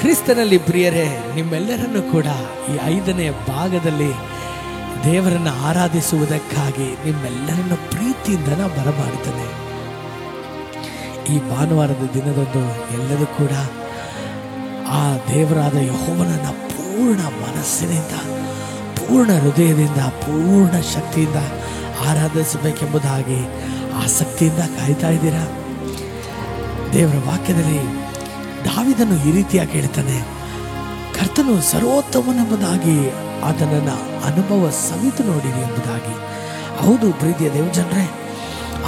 ಕ್ರಿಸ್ತನಲ್ಲಿ ಪ್ರಿಯರೇ, ನಿಮ್ಮೆಲ್ಲರನ್ನು ಕೂಡ ಈ 5ನೇ ಭಾಗದಲ್ಲಿ ದೇವರನ್ನು ಆರಾಧಿಸುವುದಕ್ಕಾಗಿ ನಿಮ್ಮೆಲ್ಲರನ್ನು ಪ್ರೀತಿಯಿಂದ ಬರಮಾಡುತ್ತಾನೆ. ಈ ಭಾನುವಾರದ ದಿನದಂದು ಎಲ್ಲರೂ ಕೂಡ ಆ ದೇವರಾದ ಯೆಹೋವನನ್ನು ಪೂರ್ಣ ಮನಸ್ಸಿನಿಂದ, ಪೂರ್ಣ ಹೃದಯದಿಂದ, ಪೂರ್ಣ ಶಕ್ತಿಯಿಂದ ಆರಾಧಿಸಬೇಕೆಂಬುದಾಗಿ ಆಸಕ್ತಿಯಿಂದ ಕಾಯ್ತಾ ಇದ್ದೀರಾ? ದೇವರ ವಾಕ್ಯದಲ್ಲಿ ದಾವೀದನು ಈ ರೀತಿಯಾಗಿ ಹೇಳ್ತಾನೆ, ಕರ್ತನು ಸರ್ವೋತ್ತಮನೆಂಬುದಾಗಿ ಆತನನ್ನ ಅನುಭವ ಸವಿತು ನೋಡಿರಿ ಎಂಬುದಾಗಿ. ಹೌದು ಪ್ರೀತಿಯ ದೇವಜನರೇ,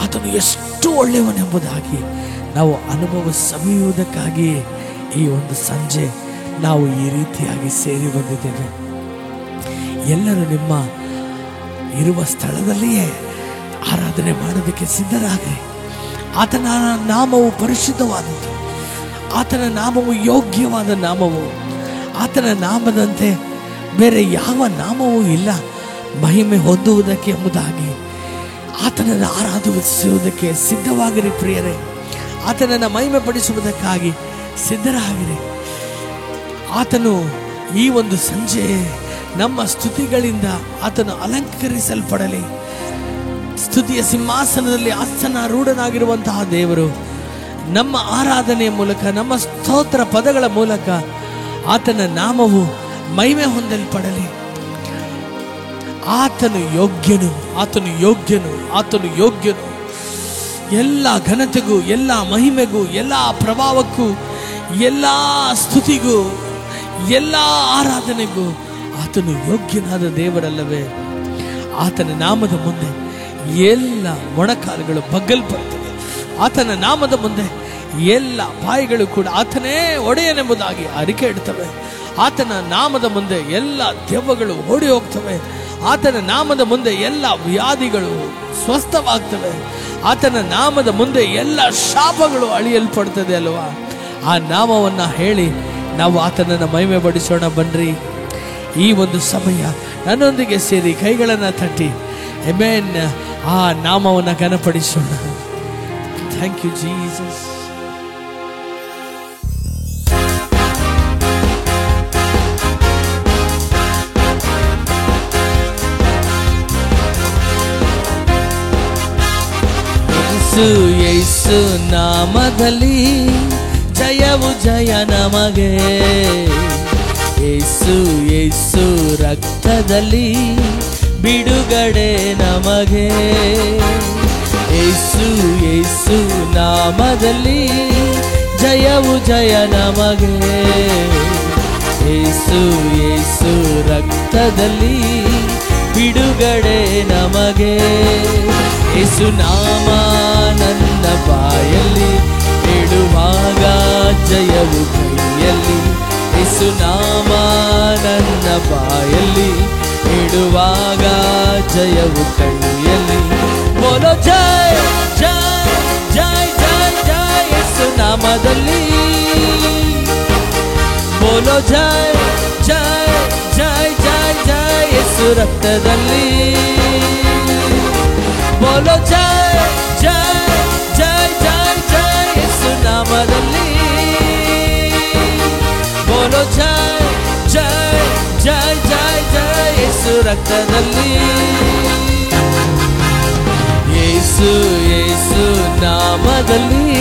ಆತನು ಎಷ್ಟು ಒಳ್ಳೆಯವನೆಂಬುದಾಗಿ ನಾವು ಅನುಭವ ಸವಿಯುವುದಕ್ಕಾಗಿ ಈ ಒಂದು ಸಂಜೆ ನಾವು ಈ ರೀತಿಯಾಗಿ ಸೇರಿ ಬಂದಿದ್ದೇವೆ. ಎಲ್ಲರೂ ನಿಮ್ಮ ಇರುವ ಸ್ಥಳದಲ್ಲಿಯೇ ಆರಾಧನೆ ಮಾಡೋದಕ್ಕೆ ಸಿದ್ಧರಾಗ್ರಿ. ಆತನ ನಾಮವು ಪರಿಶುದ್ಧವಾದದ್ದು, ಆತನ ನಾಮವು ಯೋಗ್ಯವಾದ ನಾಮವು. ಆತನ ನಾಮದಂತೆ ಬೇರೆ ಯಾವ ನಾಮವೂ ಇಲ್ಲ ಮಹಿಮೆ ಹೊಂದುವುದಕ್ಕೆ ಎಂಬುದಾಗಿ. ಆತನನ್ನು ಆರಾಧಿಸುವುದಕ್ಕೆ ಸಿದ್ಧವಾಗಿರಿ ಪ್ರಿಯರೇ. ಆತನನ್ನು ಮಹಿಮೆ ಪಡಿಸುವುದಕ್ಕಾಗಿ ಸಿದ್ಧರಾಗಿರಿ. ಆತನು ಈ ಒಂದು ಸಂಜೆ ನಮ್ಮ ಸ್ತುತಿಗಳಿಂದ ಆತನು ಅಲಂಕರಿಸಲ್ಪಡಲಿ. ಸ್ತುತಿಯ ಸಿಂಹಾಸನದಲ್ಲಿ ಆಸನಾರೂಢನಾಗಿರುವಂತಹ ದೇವರು ನಮ್ಮ ಆರಾಧನೆಯ ಮೂಲಕ, ನಮ್ಮ ಸ್ತೋತ್ರ ಪದಗಳ ಮೂಲಕ ಆತನ ನಾಮವು ಮಹಿಮೆ ಹೊಂದಲ್ಪಡಲಿ. ಆತನು ಯೋಗ್ಯನು, ಆತನು ಯೋಗ್ಯನು, ಆತನು ಯೋಗ್ಯನು. ಎಲ್ಲ ಘನತೆಗೂ, ಎಲ್ಲ ಮಹಿಮೆಗೂ, ಎಲ್ಲ ಪ್ರಭಾವಕ್ಕೂ, ಎಲ್ಲ ಸ್ತುತಿಗೂ, ಎಲ್ಲ ಆರಾಧನೆಗೂ ಆತನು ಯೋಗ್ಯನಾದ ದೇವರಲ್ಲವೇ? ಆತನ ನಾಮದ ಮುಂದೆ ಎಲ್ಲ ಮೊಣಕಾಲುಗಳು ಬಗ್ಗಲ್ಪಡ್ತವೆ. ಆತನ ನಾಮದ ಮುಂದೆ ಎಲ್ಲ ಬಾಯಿಗಳು ಕೂಡ ಆತನೇ ಒಡೆಯನೆಂಬುದಾಗಿ ಅರಿಕೆ ಇಡ್ತವೆ. ಆತನ ನಾಮದ ಮುಂದೆ ಎಲ್ಲ ದೆವ್ವಗಳು ಓಡಿ ಹೋಗ್ತವೆ. ಆತನ ನಾಮದ ಮುಂದೆ ಎಲ್ಲ ವ್ಯಾಧಿಗಳು ಸ್ವಸ್ಥವಾಗ್ತವೆ. ಆತನ ನಾಮದ ಮುಂದೆ ಎಲ್ಲ ಶಾಪಗಳು ಅಳಿಯಲ್ಪಡ್ತದೆ ಅಲ್ವಾ? ಆ ನಾಮವನ್ನ ಹೇಳಿ ನಾವು ಆತನನ್ನು ಮಹಿಮೆ ಪಡಿಸೋಣ. ಬನ್ರಿ, ಈ ಒಂದು ಸಮಯ ನನ್ನೊಂದಿಗೆ ಸೇರಿ ಕೈಗಳನ್ನು ತಟ್ಟಿ ಆಮೆನ್, ಆ ನಾಮವನ್ನು ಘನಪಡಿಸೋಣ. Thank you Jesus. ಯೇಸು ನಾಮದಲ್ಲಿ ಜಯವು ಜಯ ನಮಗೆ. ಯೇಸು ಯೇಸು ರಕ್ತದಲ್ಲಿ ಬಿಡುಗಡೆ ನಮಗೆ. ಯೇಸು ಯೇಸು ನಾಮದಲ್ಲಿ ಜಯವು ಜಯ ನಮಗೆ. ಯೇಸು ಯೇಸು ರಕ್ತದಲ್ಲಿ ಬಿಡುಗಡೆ ನಮಗೆ. ಯೇಸು ನಾಮ ನನ್ನ ಬಾಯಲ್ಲಿ ಹೇಳುವಾಗ ಜಯವು ಕೈಯಲ್ಲಿ. ಯೇಸು ನಾಮ ನನ್ನ ಬಾಯಲ್ಲಿ ಹೇಳುವಾಗ ಜಯವು ಕೈಯಲ್ಲಿ. ಬೋಲೋ ಜೈ ಜೈ ಜೈ ಜೈ ಜೈ ಯೇಸು ನಾಮದಲ್ಲಿ. ಬೋಲೋ ಜೈ ಜೈ ಜೈ ಜೈ ಜೈ ಯೇಸು ರಕ್ತದಲ್ಲಿ. ಬೋಲೋ ಜೈ ಜೈ ಜೈ ಜೈ ಜೈ ಯೇಸು ನಾಮದಲ್ಲಿ. ಬೋಲೋ ಜೈ ಜೈ ಜೈ ಜೈ ಜೈ ಯೇಸು ರಕ್ತದಲ್ಲಿ. ಯೇಸು ಯೇಸು ನಾಮದಲ್ಲಿ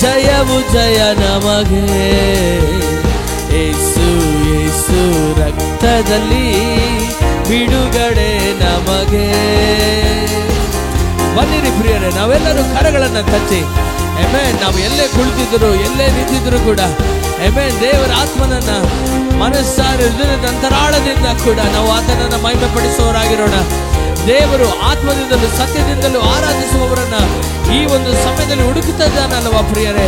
ಜಯವು ಜಯ ನಮಗೆ. ಯೇಸು ಯೇಸು ರಕ್ತದಲ್ಲಿ ಬಿಡುಗಡೆ ನಮಗೆ. ಬನ್ನಿರಿ ಪ್ರಿಯರೇ, ನಾವೆಲ್ಲರೂ ಕರಗಳನ್ನು ತಚ್ಚಿ ಆಮೆನ್. ನಾವು ಎಲ್ಲೇ ಕುಳಿತಿದ್ರು, ಎಲ್ಲೇ ನಿಂತಿದ್ರು ಕೂಡ ಆಮೆನ್, ದೇವರ ಆತ್ಮನನ್ನ ಮನಸ್ಸಾರೆ ಹೃದಯದ ಅಂತರಾಳದಿಂದ ಕೂಡ ನಾವು ಆತನನ್ನ ಮಹಿಮೆ ಪಡಿಸುವವರಾಗಿರೋಣ. ದೇವರು ಆತ್ಮದಿಂದಲೂ ಸತ್ಯದಿಂದಲೂ ಆರಾಧಿಸುವವರನ್ನ ಈ ಒಂದು ಸಮಯದಲ್ಲಿ ಹುಡುಕುತ್ತಿದ್ದಾನಲ್ವಾ ಪ್ರಿಯರೇ?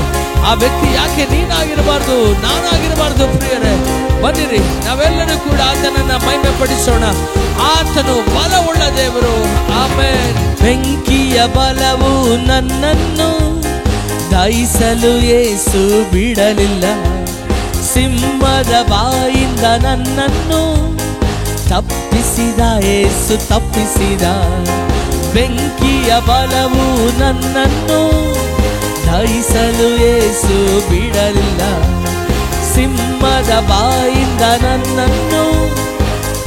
ಆ ವ್ಯಕ್ತಿ ಯಾಕೆ ನೀನಾಗಿರಬಾರ್ದು, ನಾನಾಗಿರಬಾರ್ದು ಪ್ರಿಯರೇ? ಬನ್ನಿರಿ, ನಾವೆಲ್ಲರೂ ಕೂಡ ಆತನನ್ನ ಮಹಿಮೆ ಪಡಿಸೋಣ. ಆತನು ಬಲವುಳ್ಳ ದೇವರು. ಆಮೆನ್. ಬೆಂಕಿಯ ಬಲವು ನನ್ನನ್ನು ದಹಿಸಲು ಯೇಸು ಬಿಡಲಿಲ್ಲ. ಸಿಂಹದ ಬಾಯಿಂದ ನನ್ನನ್ನು ತಪ್ಪಿಸಿದ ಯೇಸು ತಪ್ಪಿಸಿದ. ಬೆಂಕಿಯ ಬಲವು ನನ್ನನ್ನು ದಹಿಸಲು ಯೇಸು ಬಿಡಲಿಲ್ಲ. ಸಿಂಹದ ಬಾಯಿಂದ ನನ್ನನ್ನು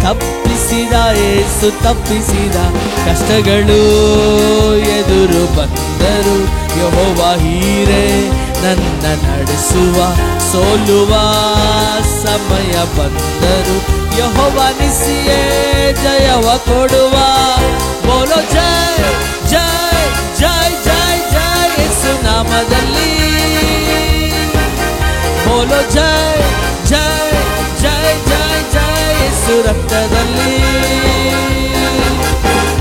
ತಪ್ಪಿಸಿದ ಯೇಸು ತಪ್ಪಿಸಿದ. ಕಷ್ಟಗಳು ಎದುರು ಬಂದರು ಯೆಹೋವ ಹೀರೆ ನನ್ನ ನಡೆಸುವ. ಸೋಲುವ ಸಮಯ ಬಂದರು ಯೆಹೋವ ನಿಸಿಯೇ ಜಯವ ಕೊಡುವ. ಬೋಲೋ ಜೈ ಜೈ ಜೈ ಜೈ ಜೈ ಯೇಸು ನಾಮದಲ್ಲಿ. ಬೋಲೋ ಜೈ ಜೈ ಜೈ ಜೈ ಜೈ ಯೇಸು ರಕ್ತದಲ್ಲಿ.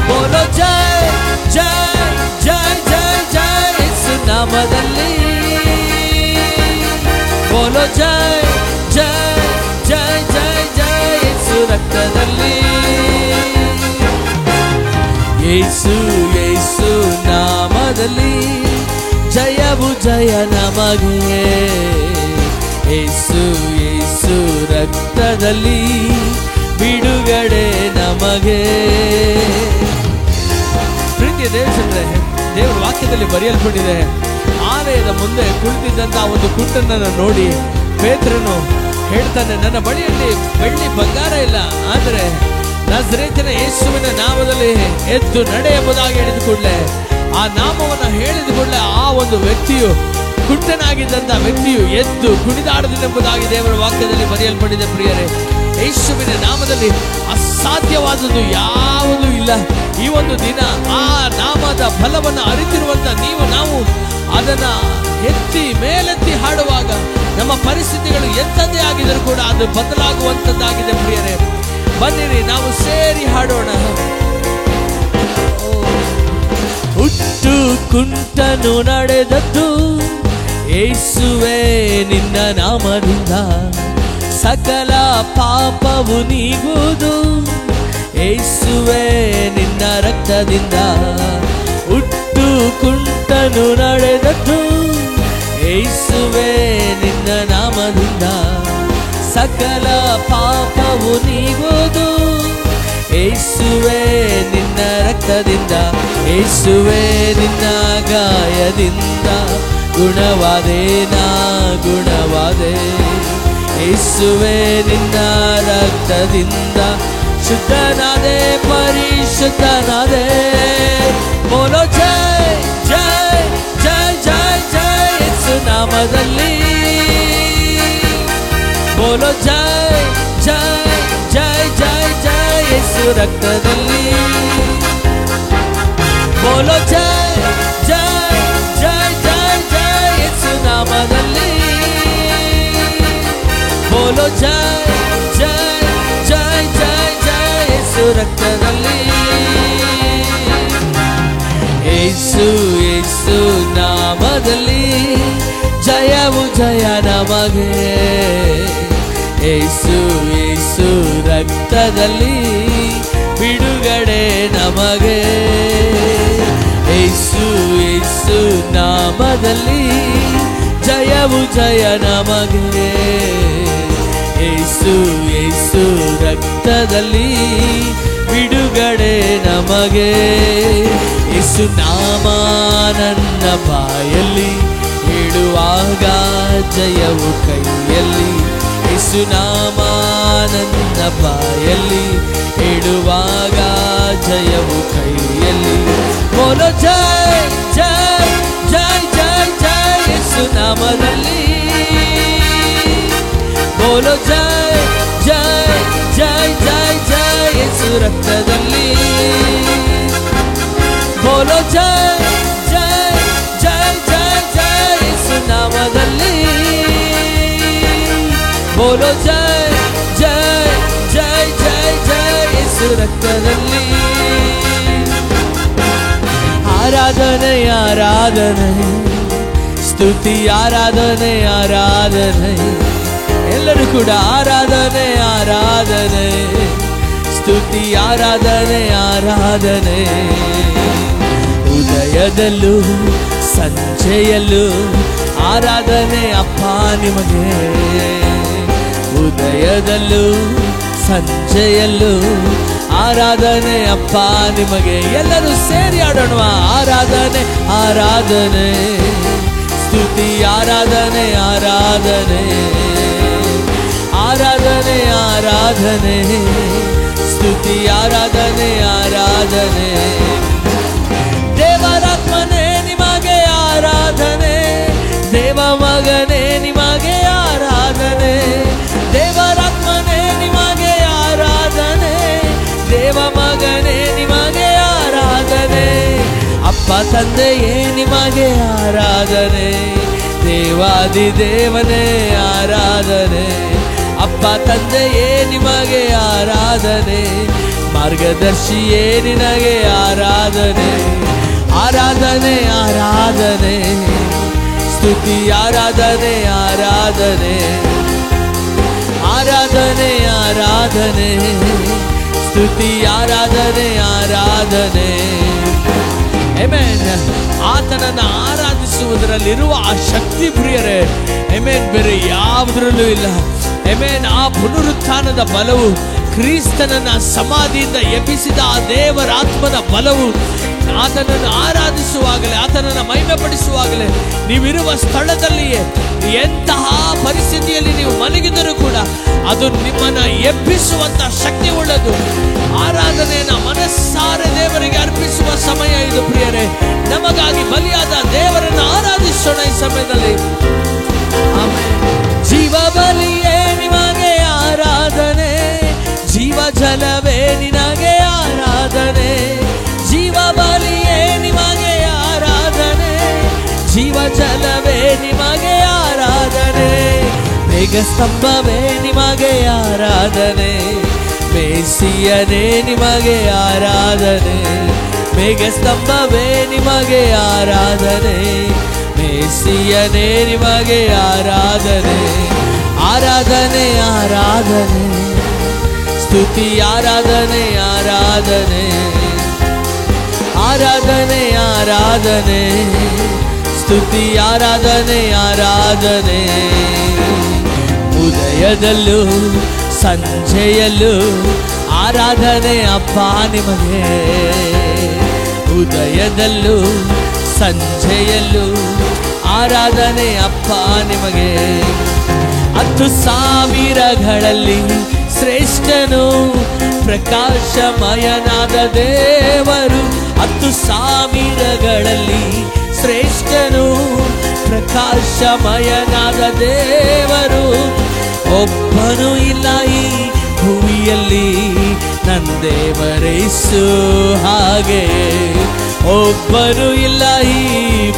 ಬೋಲೋ ಜೈ ಜೈ ಜೈ ಜೈ ಜೈ ಯೇಸು ನಾಮದಲ್ಲಿ. ಬೋಲೋ ಜೈ ಜೈ ಜೈ ಜೈ ಜೈ ಯೇಸು ರಕ್ತದಲ್ಲಿ. ಯೇಸು ಯೇಸು ನಾಮದಲ್ಲಿ ಜಯವು ಜಯ ನಮಗೆ. ಯೇಸು ಯೇಸು ರಕ್ತದಲ್ಲಿ ಬಿಡುಗಡೆ ನಮಗೆ. ಪ್ರೀತಿಯ ದೇವರೇ, ದೇವರ ವಾಕ್ಯದಲ್ಲಿ ಬರೆಯಲ್ಪಟ್ಟಿದೆ, ಆಲಯದ ಮುಂದೆ ಕುಳಿತಿದ್ದಂತ ಒಂದು ಕುಂಟನನ್ನು ನೋಡಿ ಪೇತ್ರನು ಹೇಳ್ತಾನೆ, ನನ್ನ ಬಳಿಯಲ್ಲಿ ಬೆಳ್ಳಿ ಬಂಗಾರ ಇಲ್ಲ, ಆದರೆ ನಜರೇತಿನ ಯೇಸುವಿನ ನಾಮದಲ್ಲಿ ಎದ್ದು ನಡೆ ಎಂಬುದಾಗಿ ಹೇಳಿದ ಕೂಡಲೇ, ಆ ನಾಮವನ್ನು ಹೇಳಿದ ಕೂಡಲೇ ಆ ಒಂದು ವ್ಯಕ್ತಿಯು, ಕುಂಟನಾಗಿದ್ದಂತ ವ್ಯಕ್ತಿಯು ಎದ್ದು ಕುಣಿದಾಡದಿನೆಂಬುದಾಗಿ ದೇವರ ವಾಕ್ಯದಲ್ಲಿ ಬರೆಯಲ್ಪಟ್ಟಿದೆ. ಪ್ರಿಯರೇ, ಯೇಸುವಿನ ನಾಮದಲ್ಲಿ ಅಸಾಧ್ಯವಾದದ್ದು ಯಾವುದೂ ಇಲ್ಲ. ಈ ಒಂದು ದಿನ ಆ ನಾಮದ ಫಲವನ್ನು ಅರಿತಿರುವಂತ ನೀವು ನಾವು ಅದನ್ನ ಎತ್ತಿ ಮೇಲೆತ್ತಿ ಹಾಡುವಾಗ ನಮ್ಮ ಪರಿಸ್ಥಿತಿಗಳು ಎಂಥದ್ದೇ ಆಗಿದರೂ ಕೂಡ ಅದು ಬದಲಾಗುವಂಥದ್ದಾಗಿದೆ. ಪ್ರಿಯರೇ, ಬನ್ನಿರಿ ನಾವು ಸೇರಿ ಹಾಡೋಣ. ಹುಟ್ಟು ಕುಂಟನು ನಡೆದದ್ದು ಯೇಸುವೇ ನಿನ್ನ ನಾಮದಿಂದ. ಸಕಲ ಪಾಪವು ನೀಗುವುದು ಯೇಸುವೇ ನಿನ್ನ ರಕ್ತದಿಂದ. ಹುಟ್ಟು ಕುಂಟನು ನಡೆದದ್ದು ಯೇಸುವೇ ನಿನ್ನ ನಾಮದಿಂದ. ಸಕಲ ಪಾಪವು ನೀಗುವುದು ಯೇಸುವೇ ನಿನ್ನ ರಕ್ತದಿಂದ. ಯೇಸುವೇ ನಿನ್ನ ಗಾಯದಿಂದ ಗುಣವಾದೆ ನಾ ಗುಣವಾದೆ. ಯೇಸುವೇ ನಿನ್ನ ರಕ್ತದಿಂದ ಶುದ್ಧನಾದೆ ಪರಿಶುದ್ಧನಾದೆ. ಬೋಲೋ ಜೈ ಜೈ ಜೈ ಜೈ ಜೈ ಯೇಸು ನಾಮದಲ್ಲಿ. ಬೋಲೋ ಜೈ ಜೈ ಜೈ ಜೈ ಜೈ ಯೇಸು ರಕ್ತದಲ್ಲಿ. ಬೋಲೋ ಜೈ ಜೈ ಜೈ ಜೈ ಜೈ ಯೇಸು ನಾಮದಲ್ಲಿ. ಬೋಲೋ ಜೈ ಜೈ ಜೈ ಜೈ ಜೈ ಯೇಸು ರಕ್ತದಲ್ಲಿ. ಯೇಸು ಯೇಸು ನಾಮದಲ್ಲಿ ಜಯವು ಜಯ ನಮಗೆ. ಯೇಸು ಯೇಸು ರಕ್ತದಲ್ಲಿ ಬಿಡುಗಡೆ ನಮಗೆ. ಯೇಸು ಯೇಸು ನಾಮದಲ್ಲಿ ಜಯವು ಜಯ ನಮಗೆ. ಯೇಸು ಯೇಸು ರಕ್ತದಲ್ಲಿ ಬಿಡುಗಡೆ ನಮಗೆ. ಯೇಸು ನಾಮ ನನ್ನ ಬಾಯಲ್ಲಿ ಇಡುವಾಗ ಜಯವು ಕೈಯಲ್ಲಿ. ಯೇಸು ನಾಮ ನನ್ನ ಬಾಯಲ್ಲಿ ಇಡುವಾಗ ಜಯವು ಕೈಯಲ್ಲಿ. ಬೋಲೋ ಜೈ ಜೈ ಜೈ ಜೈ ಜೈ ಯೇಸು ನಾಮದಲ್ಲಿ. ಬೋಲೋ ಜೈ ಜೈ ಜೈ ಜೈ ಜೈ ಯೇಸು ರಕ್ತದಲ್ಲಿ. ಬೋಲೋ ಜೈ ಜೈ ಜೈ ಜೈ ಜೈ ಯೇಸು ನಾಮದಲ್ಲಿ. ಬೋಲೋ ಜೈ ಜೈ ಜೈ ಜೈ ಜೈ ಯೇಸು ರಕ್ತದಲ್ಲಿ. ಆರಾಧನೆ ಆರಾಧನೆ ಸ್ತುತಿ ಆರಾಧನೆ ಆರಾಧನೆ. ಎಲ್ಲರೂ ಕೂಡ ಆರಾಧನೆ ಆರಾಧನೆ ಸ್ತುತಿ ಆರಾಧನೆ ಆರಾಧನೆ. ಉದಯದಲ್ಲೂ ಸಂಜೆಯಲ್ಲೂ ಆರಾಧನೆ ಅಪ್ಪ ನಿಮಗೆ. ಉದಯದಲ್ಲೂ ಸಂಜೆಯಲ್ಲೂ ಆರಾಧನೆ ಅಪ್ಪ ನಿಮಗೆ. ಎಲ್ಲರೂ ಸೇರಿ ಆಡೋಣ. ಆರಾಧನೆ ಆರಾಧನೆ ಸ್ತುತಿ ಆರಾಧನೆ ಆರಾಧನೆ. ಆರಾಧನೆ ಆರಾಧನೆ, ಸ್ತುತಿ ಆರಾಧನೆ ಆರಾಧನೆ. ದೇವರಾತ್ಮನೇ ನಿಮಗೆ ಆರಾಧನೆ, ದೇವ ಮಗನೇ ನಿಮಗೆ ಆರಾಧನೆ, ದೇವರಾತ್ಮನೇ ನಿಮಗೆ ಆರಾಧನೆ, ದೇವ ಮಗನೇ ನಿಮಗೆ ಆರಾಧನೆ, ಅಪ್ಪ ತಂದೆಯೇ ನಿಮಗೆ ಆರಾಧನೆ, ದೇವಾದಿ ದೇವನೇ ಆರಾಧನೆ, ಅಪ್ಪ ತಂದೆಯೇ ನಿಮಗೆ ಆರಾಧನೆ, ಮಾರ್ಗದರ್ಶಿಯೇ ನಿನಗೆ ಆರಾಧನೆ. ಆರಾಧನೆ ಆರಾಧನೆ, ಸ್ತುತಿ ಆರಾಧನೆ ಆರಾಧನೆ, ಆರಾಧನೆ ಆರಾಧನೆ, ಸ್ತುತಿ ಆರಾಧನೆ ಆರಾಧನೆ. ಆಮೆನ್. ಆತನನ್ನು ಆರಾಧಿಸುವುದರಲ್ಲಿರುವ ಆ ಶಕ್ತಿ ಪ್ರಿಯರೇ, ಆಮೆನ್, ಬೇರೆ ಯಾವುದರಲ್ಲೂ ಇಲ್ಲ. ಆಮೆನ್. ಆ ಪುನರುತ್ಥಾನದ ಬಲವು, ಕ್ರಿಸ್ತನನ್ನ ಸಮಾಧಿಯಿಂದ ಎಬ್ಬಿಸಿದ ಆ ದೇವರ ಆತ್ಮನ ಬಲವು, ಆತನನ್ನು ಆರಾಧಿಸುವಾಗಲೇ, ಆತನನ್ನು ಮಹಿಮೆಪಡಿಸುವಾಗಲೇ, ನೀವಿರುವ ಸ್ಥಳದಲ್ಲಿಯೇ ಎಂತಹ ಪರಿಸ್ಥಿತಿಯಲ್ಲಿ ನೀವು ಮಲಗಿದರೂ ಕೂಡ ಅದು ನಿಮ್ಮನ್ನು ಎಬ್ಬಿಸುವಂತ ಶಕ್ತಿ ಉಳ್ಳದು. ಆರಾಧನೆಯನ್ನು ಮನಸ್ಸಾರೆ ದೇವರಿಗೆ ಅರ್ಪಿಸುವ ಸಮಯ ಇದು ಪ್ರಿಯರೇ. ನಮಗಾಗಿ ಬಲಿಯಾದ ದೇವರನ್ನು ಆರಾಧಿಸೋಣ ಈ ಸಮಯದಲ್ಲಿ. ಆಮೆನ್. ಜೀವ ಬಲಿಯೇ ನಿಮಗೆ ಆರಾಧನೆ, ಜೀವ ಜಲವೇ ನಿನಗೆ ಆರಾಧನೆ, ಜೀವ ಬಲಿಯೇ ನಿಮಗೆ ಆರಾಧನೆ, ಜೀವ ಜಲವೇ ನಿಮಗೆ ಆರಾಧನೆ, ಮೇಘಸ್ತಂಭವೇ ನಿಮಗೆ ಆರಾಧನೆ, ಮೇಸಿಯನೇ ನಿಮಗೆ ಆರಾಧನೆ, ಮೇಘಸ್ತಂಭವೇ ನಿಮಗೆ ಆರಾಧನೆ, ಮೇಸಿಯನೇ ನಿಮಗೆ ಆರಾಧನೆ. ಆರಾಧನೆ ಆರಾಧನೆ, ಸ್ತುತಿ ಆರಾಧನೆ ಆರಾಧನೆ, ಆರಾಧನೆ ಆರಾಧನೆ, ಸ್ತುತಿ ಆರಾಧನೆ ಆರಾಧನೆ. ಉದಯದಲ್ಲೂ ಸಂಜೆಯಲ್ಲೂ ಆರಾಧನೆ ಅಪ್ಪ ನಿಮಗೆ, ಉದಯದಲ್ಲೂ ಸಂಜೆಯಲ್ಲೂ ಆರಾಧನೆ ಅಪ್ಪ ನಿಮಗೆ. 10,000ಗಳಲ್ಲಿ ಶ್ರೇಷ್ಠನು ಪ್ರಕಾಶಮಯನಾದ ದೇವರು, 10,000ಗಳಲ್ಲಿ ಶ್ರೇಷ್ಠನು ಪ್ರಕಾಶಮಯನಾದ ದೇವರು, ಒಬ್ಬನು ಇಲ್ಲ ಈ ಭೂಮಿಯಲ್ಲಿ ನನ್ನ ದೇವರೇಸು ಹಾಗೆ, ಒಬ್ಬನು ಇಲ್ಲ ಈ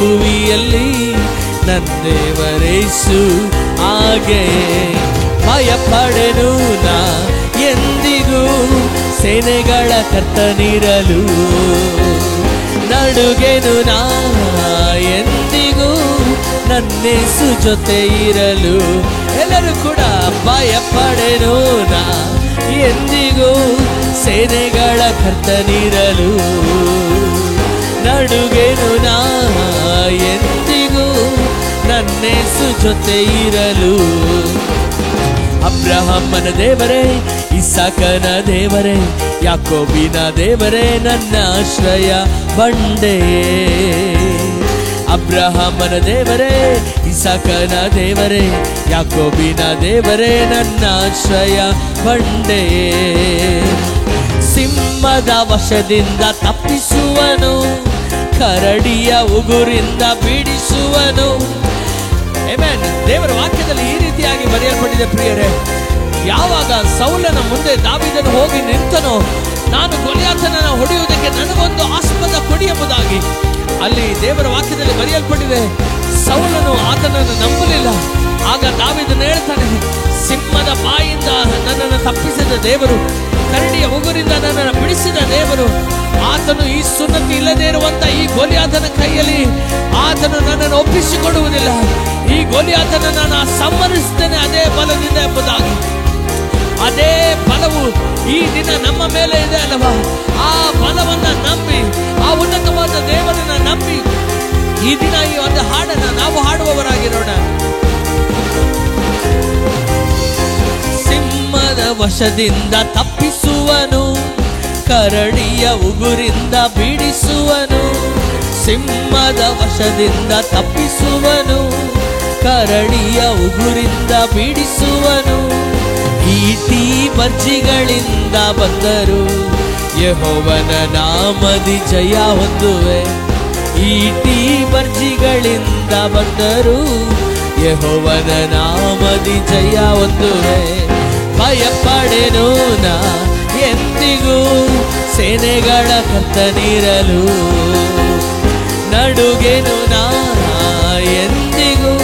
ಭೂಮಿಯಲ್ಲಿ ನನ್ನ ದೇವರೇಸು ಹಾಗೆ. ಭಯಪಡೆನು ನಾ ಎಂದಿಗೂ ಸೇನೆಗಳ ಕರ್ತನಿರಲು, ನಡುಗೆನು ನಾ ಎಂದಿಗೂ ನನ್ನೇಸು ಜೊತೆ ಇರಲು. ಎಲ್ಲರೂ ಕೂಡ ಭಯಪಡೆನು ನಾ ಎಂದಿಗೂ ಸೇನೆಗಳ ಕರ್ತನಿರಲು, ನಡುಗೆನು ನಾ ಎಂದಿಗೂ ನನ್ನೇಸು ಜೊತೆ ಇರಲು. ಅಬ್ರಹಾಮನ ದೇವರೇ, ಇಸಾಕನ ದೇವರೇ, ಯಾಕೋಬಿನ ದೇವರೇ, ನನ್ನ ಆಶ್ರಯ ಬಂಡೆಯೇ. ಅಬ್ರಹಾಮನ ದೇವರೇ, ಇಸಾಕನ ದೇವರೇ, ಯಾಕೋಬಿನ ದೇವರೇ, ನನ್ನ ಆಶ್ರಯ ಬಂಡೆಯೇ. ಸಿಂಹದ ವಶದಿಂದ ತಪ್ಪಿಸುವನು, ಕರಡಿಯ ಉಗುರಿಂದ ಬಿಡಿಸುವನು. ಆಮೆನ್. ದೇವರ ವಾಕ್ಯದಲ್ಲಿ ಈ ರೀತಿಯಾಗಿ ಬರೆಯಲ್ಪಟ್ಟಿದೆ ಪ್ರಿಯರೇ. ಯಾವಾಗ ಸೌಲನ ಮುಂದೆ ದಾವೀದನು ಹೋಗಿ ನಿಂತನೋ, ನಾನು ಗೊಲಿಯಾತನನ್ನು ಹೊಡೆಯುವುದಕ್ಕೆ ನನಗೊಂದು ಆಸ್ಪದ ಕೊಡಿ ಎಂಬುದಾಗಿ ಅಲ್ಲಿ ದೇವರ ವಾಕ್ಯದಲ್ಲಿ ಬರೆಯಲ್ಪಟ್ಟಿದೆ. ಸೌಲನು ಆತನನ್ನು ನಂಬಲಿಲ್ಲ. ಆಗ ದಾವೀದನು ಹೇಳ್ತಾನೆ, ಸಿಂಹದ ಬಾಯಿಂದ ನನ್ನನ್ನು ತಪ್ಪಿಸಿದ ದೇವರು, ಕರಡಿಯ ಉಗುರಿಂದ ನನ್ನನ್ನು ಬಿಡಿಸಿದ ದೇವರು, ಆತನು ಈ ಸುನ್ನತಿ ಇಲ್ಲದೆ ಇರುವಂತ ಈ ಗೊಲಿಯಾತನ ಕೈಯಲ್ಲಿ ಆತನು ನನ್ನನ್ನು ಒಪ್ಪಿಸಿಕೊಡುವುದಿಲ್ಲ. ಈ ಗೊಲಿಯಾತನನ್ನು ನಾನು ಸಂಹರಿಸ್ತೇನೆ ಅದೇ ಬಲದಿಂದ ಎಂಬುದಾಗಿ. ಅದೇ ಬಲವು ಈ ದಿನ ನಮ್ಮ ಮೇಲೆ ಇದೆ ಅಲ್ಲವಾ? ಆ ಬಲವನ್ನ ನಂಬಿ, ಆ ಉನ್ನತವಾದ ದೇವರನ್ನ ನಂಬಿ ಈ ದಿನ ಈ ಒಂದು ಹಾಡನ್ನ ನಾವು ಹಾಡುವವರಾಗಿರೋಣ. ಸಿಂಹದ ವಶದಿಂದ ತಪ್ಪಿಸುವನು, ಕರಡಿಯ ಉಗುರಿಂದ ಬಿಡಿಸುವನು. ಸಿಂಹದ ವಶದಿಂದ ತಪ್ಪಿಸುವನು, ಕರಡಿಯ ಉಗುರಿಂದ ಬಿಡಿಸುವನು. ಈಟಿ ಬರ್ಜಿಗಳಿಂದ ಬಂದರು, ಯೆಹೋವನ ನಾಮದಿ ಜಯ ಹೊಂದುವೆ. ಈಟಿ ಬರ್ಜಿಗಳಿಂದ ಬಂದರು, ಯೆಹೋವನ ನಾಮದಿ ಜಯ ಹೊಂದುವೆ. ಭಯಪಡೆನು ನಾ ಎಂದಿಗೂ, ಸೇನೆಗಳ ಕರ್ತನಿರಲು. ನಡುಗೆನು ನಾ ಎಂದಿಗೂ,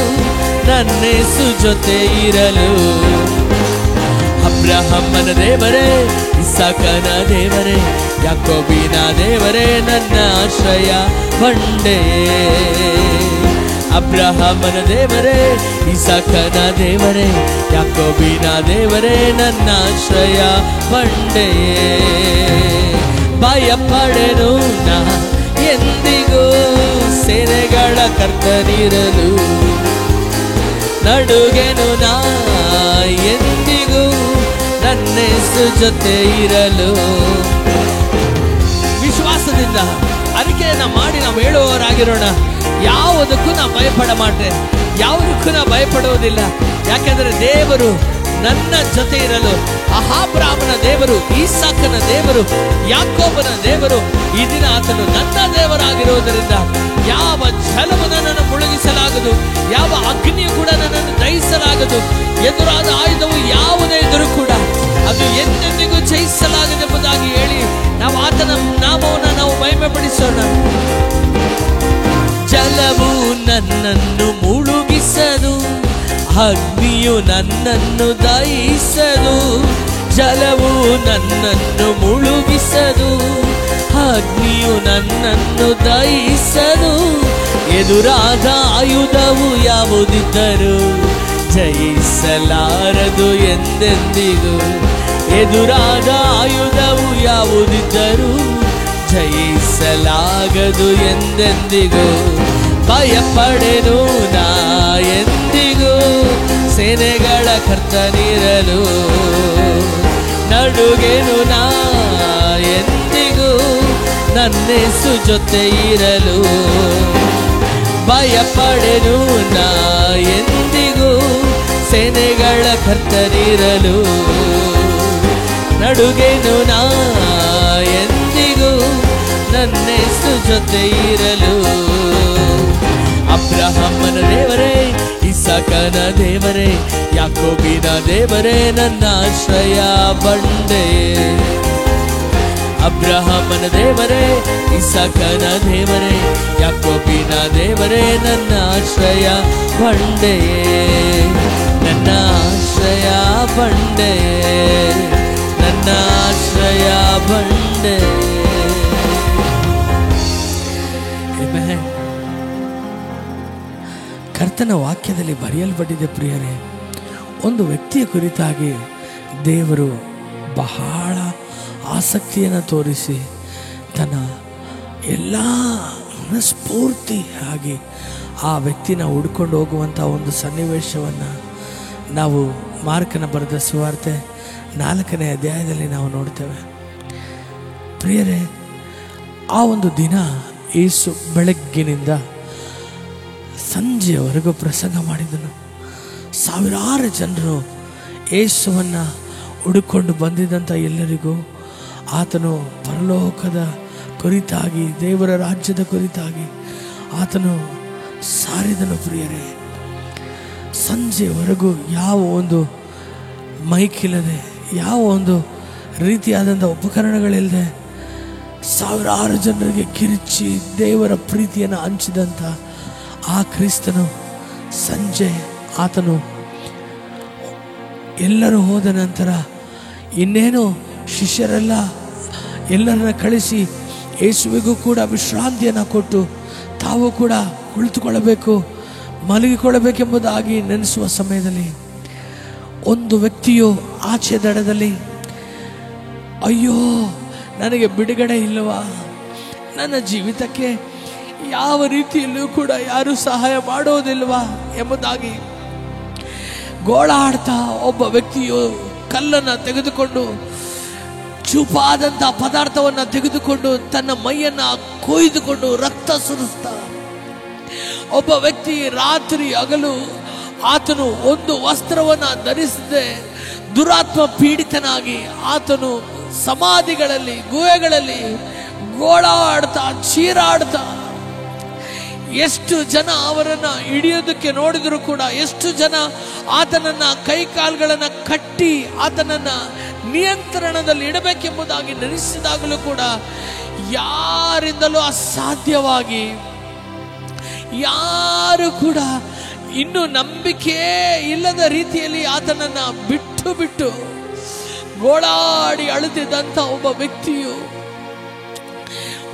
ನನ್ನೆಸು ಜೊತೆ ಇರಲು. ಅಬ್ರಹಾಮನ ದೇವರೇ, ಇಸಾಕನ ದೇವರೇ, ಯಾಕೋಬಿನ ದೇವರೇ, ನನ್ನ ಆಶ್ರಯ ಬಂಡೆ. ಅಬ್ರಹಾಮನ ದೇವರೇ, ಇಸಾಕನ ದೇವರೇ, ಯಾಕೋಬಿನ ದೇವರೇ, ನನ್ನ ಆಶ್ರಯ ಬಂಡೆ. ಭಯಪಡೆನು ನಾ ಎಂದಿಗೂ, ಸೇನೆಗಳ ಕರ್ತನಿರಲು. ನಡುಗೆನು ನಾ ಎಂದಿಗೂ, ನನ್ನೆಸು ಜೊತೆ ಇರಲು. ವಿಶ್ವಾಸದಿಂದ ಅರಿಕೆಯನ್ನ ಮಾಡಿ ನಾವು ಹೇಳುವವರಾಗಿರೋಣ. ಯಾವುದಕ್ಕೂ ನಾ ಭಯಪಡ ಮಾಟೆ, ಯಾವುದಕ್ಕೂ ನಾ ಭಯಪಡುವುದಿಲ್ಲ. ಯಾಕೆಂದರೆ ದೇವರು ನನ್ನ ಜೊತೆ ಇರಲು. ಅಬ್ರಹಾಮನ ದೇವರು, ಇಸಾಕನ ದೇವರು, ಯಾಕೋಬನ ದೇವರು, ಈ ದಿನ ಆತನು ನನ್ನ ದೇವರಾಗಿರುವುದರಿಂದ ಯಾವ ಜಲವು ನನ್ನನ್ನು ಮುಳುಗಿಸಲಾಗದು, ಯಾವ ಅಗ್ನಿಯು ಕೂಡ ನನ್ನನ್ನು ದಹಿಸಲಾಗದು. ಎದುರಾದ ಆಯುಧವು ಯಾವುದೇ ಇದ್ರೂ ಕೂಡ ಅದು ಎಂದೆಂದಿಗೂ ಜಯಿಸಲಾಗದೆಂಬುದಾಗಿ ಹೇಳಿ ನಾವು ಆತನ ನಾಮವನ್ನು ನಾವು ಮಹಿಮೆ ಪಡಿಸೋಣ. ಜಲವು ನನ್ನನ್ನು ಮುಳುಗಿಸದು, ಅಗ್ನಿಯು ನನ್ನನ್ನು ದಹಿಸದು. ಜಲವು ನನ್ನನ್ನು ಮುಳುಗಿಸದು, ಅಗ್ನಿಯು ನನ್ನನ್ನು ದಹಿಸದು. ಎದುರಾದ ಆಯುಧವು ಯಾವುದಿದ್ದರೂ ಜಯಿಸಲಾರದು ಎಂದೆಂದಿಗೂ. ಎದುರಾದ ಆಯುಧವು ಯಾವುದಿದ್ದರೂ ಜಯಿಸಲಾಗದು ಎಂದೆಂದಿಗೂ. ಭಯಪಡೆನು ನಾ ಎಂದಿಗೂ, ಸೇನೆಗಳ ಕರ್ತನಿರಲು. ನಡುಗೆನು ನಾ ಎಂದಿಗೂ, ನನ್ನೆಸು ಜೊತೆ ಇರಲು. ಭಯಪಡೆನು ನಾ ಎಂದಿಗೂ, ಸೇನೆಗಳ ಕರ್ತನಿರಲು. ನಡುಗೆನು ನಾ ಎಂದಿಗೂ, ನನ್ನೆಸು ಜೊತೆ ಇರಲು. ಅಬ್ರಹಾಮನ ದೇವರೇ, ಇಸಾಕನ ದೇವರೇ, ಯಾಕೋಬಿನ ದೇವರೇ, ನನ್ನ ಆಶ್ರಯ ಬಂಡೆ. ಅಬ್ರಹಾಮನ ದೇವರೇ, ಇಸಾಕನ ದೇವರೇ, ಯಾಕೋಬಿನ ದೇವರೇ, ನನ್ನ ಆಶ್ರಯ ಬಂಡೆ. ನನ್ನ ಆಶ್ರಯ ಬಂಡೆ, ನನ್ನ ಆಶ್ರಯ ಬಂಡೆ. ಕರ್ತನ ವಾಕ್ಯದಲ್ಲಿ ಬರೆಯಲ್ಪಟ್ಟಿದೆ ಪ್ರಿಯರೇ, ಒಂದು ವ್ಯಕ್ತಿಯ ಕುರಿತಾಗಿ ದೇವರು ಬಹಳ ಆಸಕ್ತಿಯನ್ನು ತೋರಿಸಿ ತನ್ನ ಎಲ್ಲ ಮನಸ್ಫೂರ್ತಿಯಾಗಿ ಆ ವ್ಯಕ್ತಿನ ಹುಡ್ಕೊಂಡು ಹೋಗುವಂಥ ಒಂದು ಸನ್ನಿವೇಶವನ್ನು ನಾವು ಮಾರ್ಕನ ಬರೆದ ಸುವಾರ್ತೆ 4ನೇ ಅಧ್ಯಾಯದಲ್ಲಿ ನಾವು ನೋಡ್ತೇವೆ. ಪ್ರಿಯರೇ, ಆ ಒಂದು ದಿನ ಯೇಸು ಬೆಳಗ್ಗಿನಿಂದ ಸಂಜೆಯವರೆಗೂ ಪ್ರಸಂಗ ಮಾಡಿದನು. ಸಾವಿರಾರು ಜನರು ಯೇಸುವನ್ನು ಹುಡುಕೊಂಡು ಬಂದಿದ್ದಂಥ ಎಲ್ಲರಿಗೂ ಆತನು ಪರಲೋಕದ ಕುರಿತಾಗಿ, ದೇವರ ರಾಜ್ಯದ ಕುರಿತಾಗಿ ಆತನು ಸಾರಿದನು. ಪ್ರಿಯರೇ, ಸಂಜೆವರೆಗೂ ಯಾವ ಒಂದು ಮೈಕ್ ಇಲ್ಲದೆ, ಯಾವ ಒಂದು ರೀತಿಯಾದಂಥ ಉಪಕರಣಗಳಿಲ್ಲದೆ ಸಾವಿರಾರು ಜನರಿಗೆ ಕಿರಿಚಿ ದೇವರ ಪ್ರೀತಿಯನ್ನು ಹಂಚಿದಂಥ ಆ ಕ್ರಿಸ್ತನು ಸಂಜೆ ಆತನು ಎಲ್ಲರೂ ಹೋದ ನಂತರ ಇನ್ನೇನು ಶಿಷ್ಯರೆಲ್ಲ ಎಲ್ಲರನ್ನ ಕಳಿಸಿ ಯೇಸುವಿಗೂ ಕೂಡ ವಿಶ್ರಾಂತಿಯನ್ನು ಕೊಟ್ಟು ತಾವು ಕೂಡ ಕುಳಿತುಕೊಳ್ಳಬೇಕು, ಮಲಗಿಕೊಳ್ಳಬೇಕೆಂಬುದಾಗಿ ನೆನೆಸುವ ಸಮಯದಲ್ಲಿ ಒಂದು ವ್ಯಕ್ತಿಯು ಆಚೆ ದಡದಲ್ಲಿ, ಅಯ್ಯೋ ನನಗೆ ಬಿಡುಗಡೆ ಇಲ್ಲವಾ, ನನ್ನ ಜೀವಿತಕ್ಕೆ ಯಾವ ರೀತಿಯಲ್ಲೂ ಕೂಡ ಯಾರು ಸಹಾಯ ಮಾಡೋದಿಲ್ವಾ ಎಂಬುದಾಗಿ ಗೋಳಾಡ್ತಾ ಒಬ್ಬ ವ್ಯಕ್ತಿಯು ಕಲ್ಲನ್ನು ತೆಗೆದುಕೊಂಡು, ಚೂಪಾದಂಥ ಪದಾರ್ಥವನ್ನು ತೆಗೆದುಕೊಂಡು ತನ್ನ ಮೈಯನ್ನು ಕೊಯ್ದುಕೊಂಡು ರಕ್ತ ಸುರಿಸ್ತಾ, ಒಬ್ಬ ವ್ಯಕ್ತಿ ರಾತ್ರಿ ಹಗಲು ಆತನು ಒಂದು ವಸ್ತ್ರವನ್ನು ಧರಿಸದೆ ದುರಾತ್ಮ ಪೀಡಿತನಾಗಿ ಆತನು ಸಮಾಧಿಗಳಲ್ಲಿ ಗುಹೆಗಳಲ್ಲಿ ಗೋಳಾಡ್ತಾ ಚೀರಾಡ್ತಾ, ಎಷ್ಟು ಜನ ಅವರನ್ನ ಹಿಡಿಯೋದಕ್ಕೆ ನೋಡಿದ್ರು ಕೂಡ, ಎಷ್ಟು ಜನ ಆತನನ್ನ ಕೈಕಾಲುಗಳನ್ನ ಕಟ್ಟಿ ಆತನನ್ನ ನಿಯಂತ್ರಣದಲ್ಲಿ ಇಡಬೇಕೆಂಬುದಾಗಿ ನೆನೆಸಿದಾಗಲೂ ಕೂಡ ಯಾರಿಂದಲೂ ಅಸಾಧ್ಯವಾಗಿ, ಯಾರು ಕೂಡ ಇನ್ನು ನಂಬಿಕೆ ಇಲ್ಲದ ರೀತಿಯಲ್ಲಿ ಆತನನ್ನ ಬಿಟ್ಟು ಬಿಟ್ಟು ಗೋಳಾಡಿ ಅಳುತ್ತಿದ್ದಂಥ ಒಬ್ಬ ವ್ಯಕ್ತಿಯು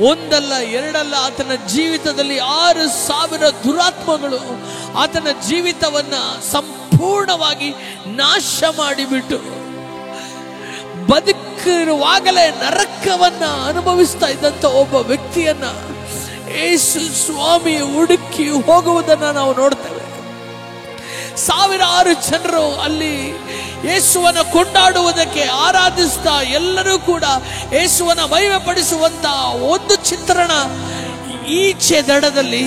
ಒಂದಲ್ಲ ಎರಡಲ್ಲ ಆತನ ಜೀವಿತದಲ್ಲಿ 6,000 ದುರಾತ್ಮಗಳು ಆತನ ಜೀವಿತವನ್ನ ಸಂಪೂರ್ಣವಾಗಿ ನಾಶ ಮಾಡಿಬಿಟ್ಟು ಬದುಕಿರುವಾಗಲೇ ನರಕವನ್ನ ಅನುಭವಿಸ್ತಾ ಇದ್ದಂತ ಒಬ್ಬ ವ್ಯಕ್ತಿಯನ್ನ ಯೇಸು ಸ್ವಾಮಿ ಹುಡುಕಿ ಹೋಗುವುದನ್ನ ನಾವು ನೋಡ್ತೇವೆ. ಸಾವಿರಾರು ಜನರು ಅಲ್ಲಿ ಯೇಸುವನ್ನ ಕೊಂಡಾಡುವುದಕ್ಕೆ ಆರಾಧಿಸ್ತಾ ಎಲ್ಲರೂ ಕೂಡ ಯೇಸುವನ್ನ ಮಹಿಮೆ ಪಡಿಸುವಂತ ಒಂದು ಚಿತ್ರಣ ಈಚೆ ದಡದಲ್ಲಿ.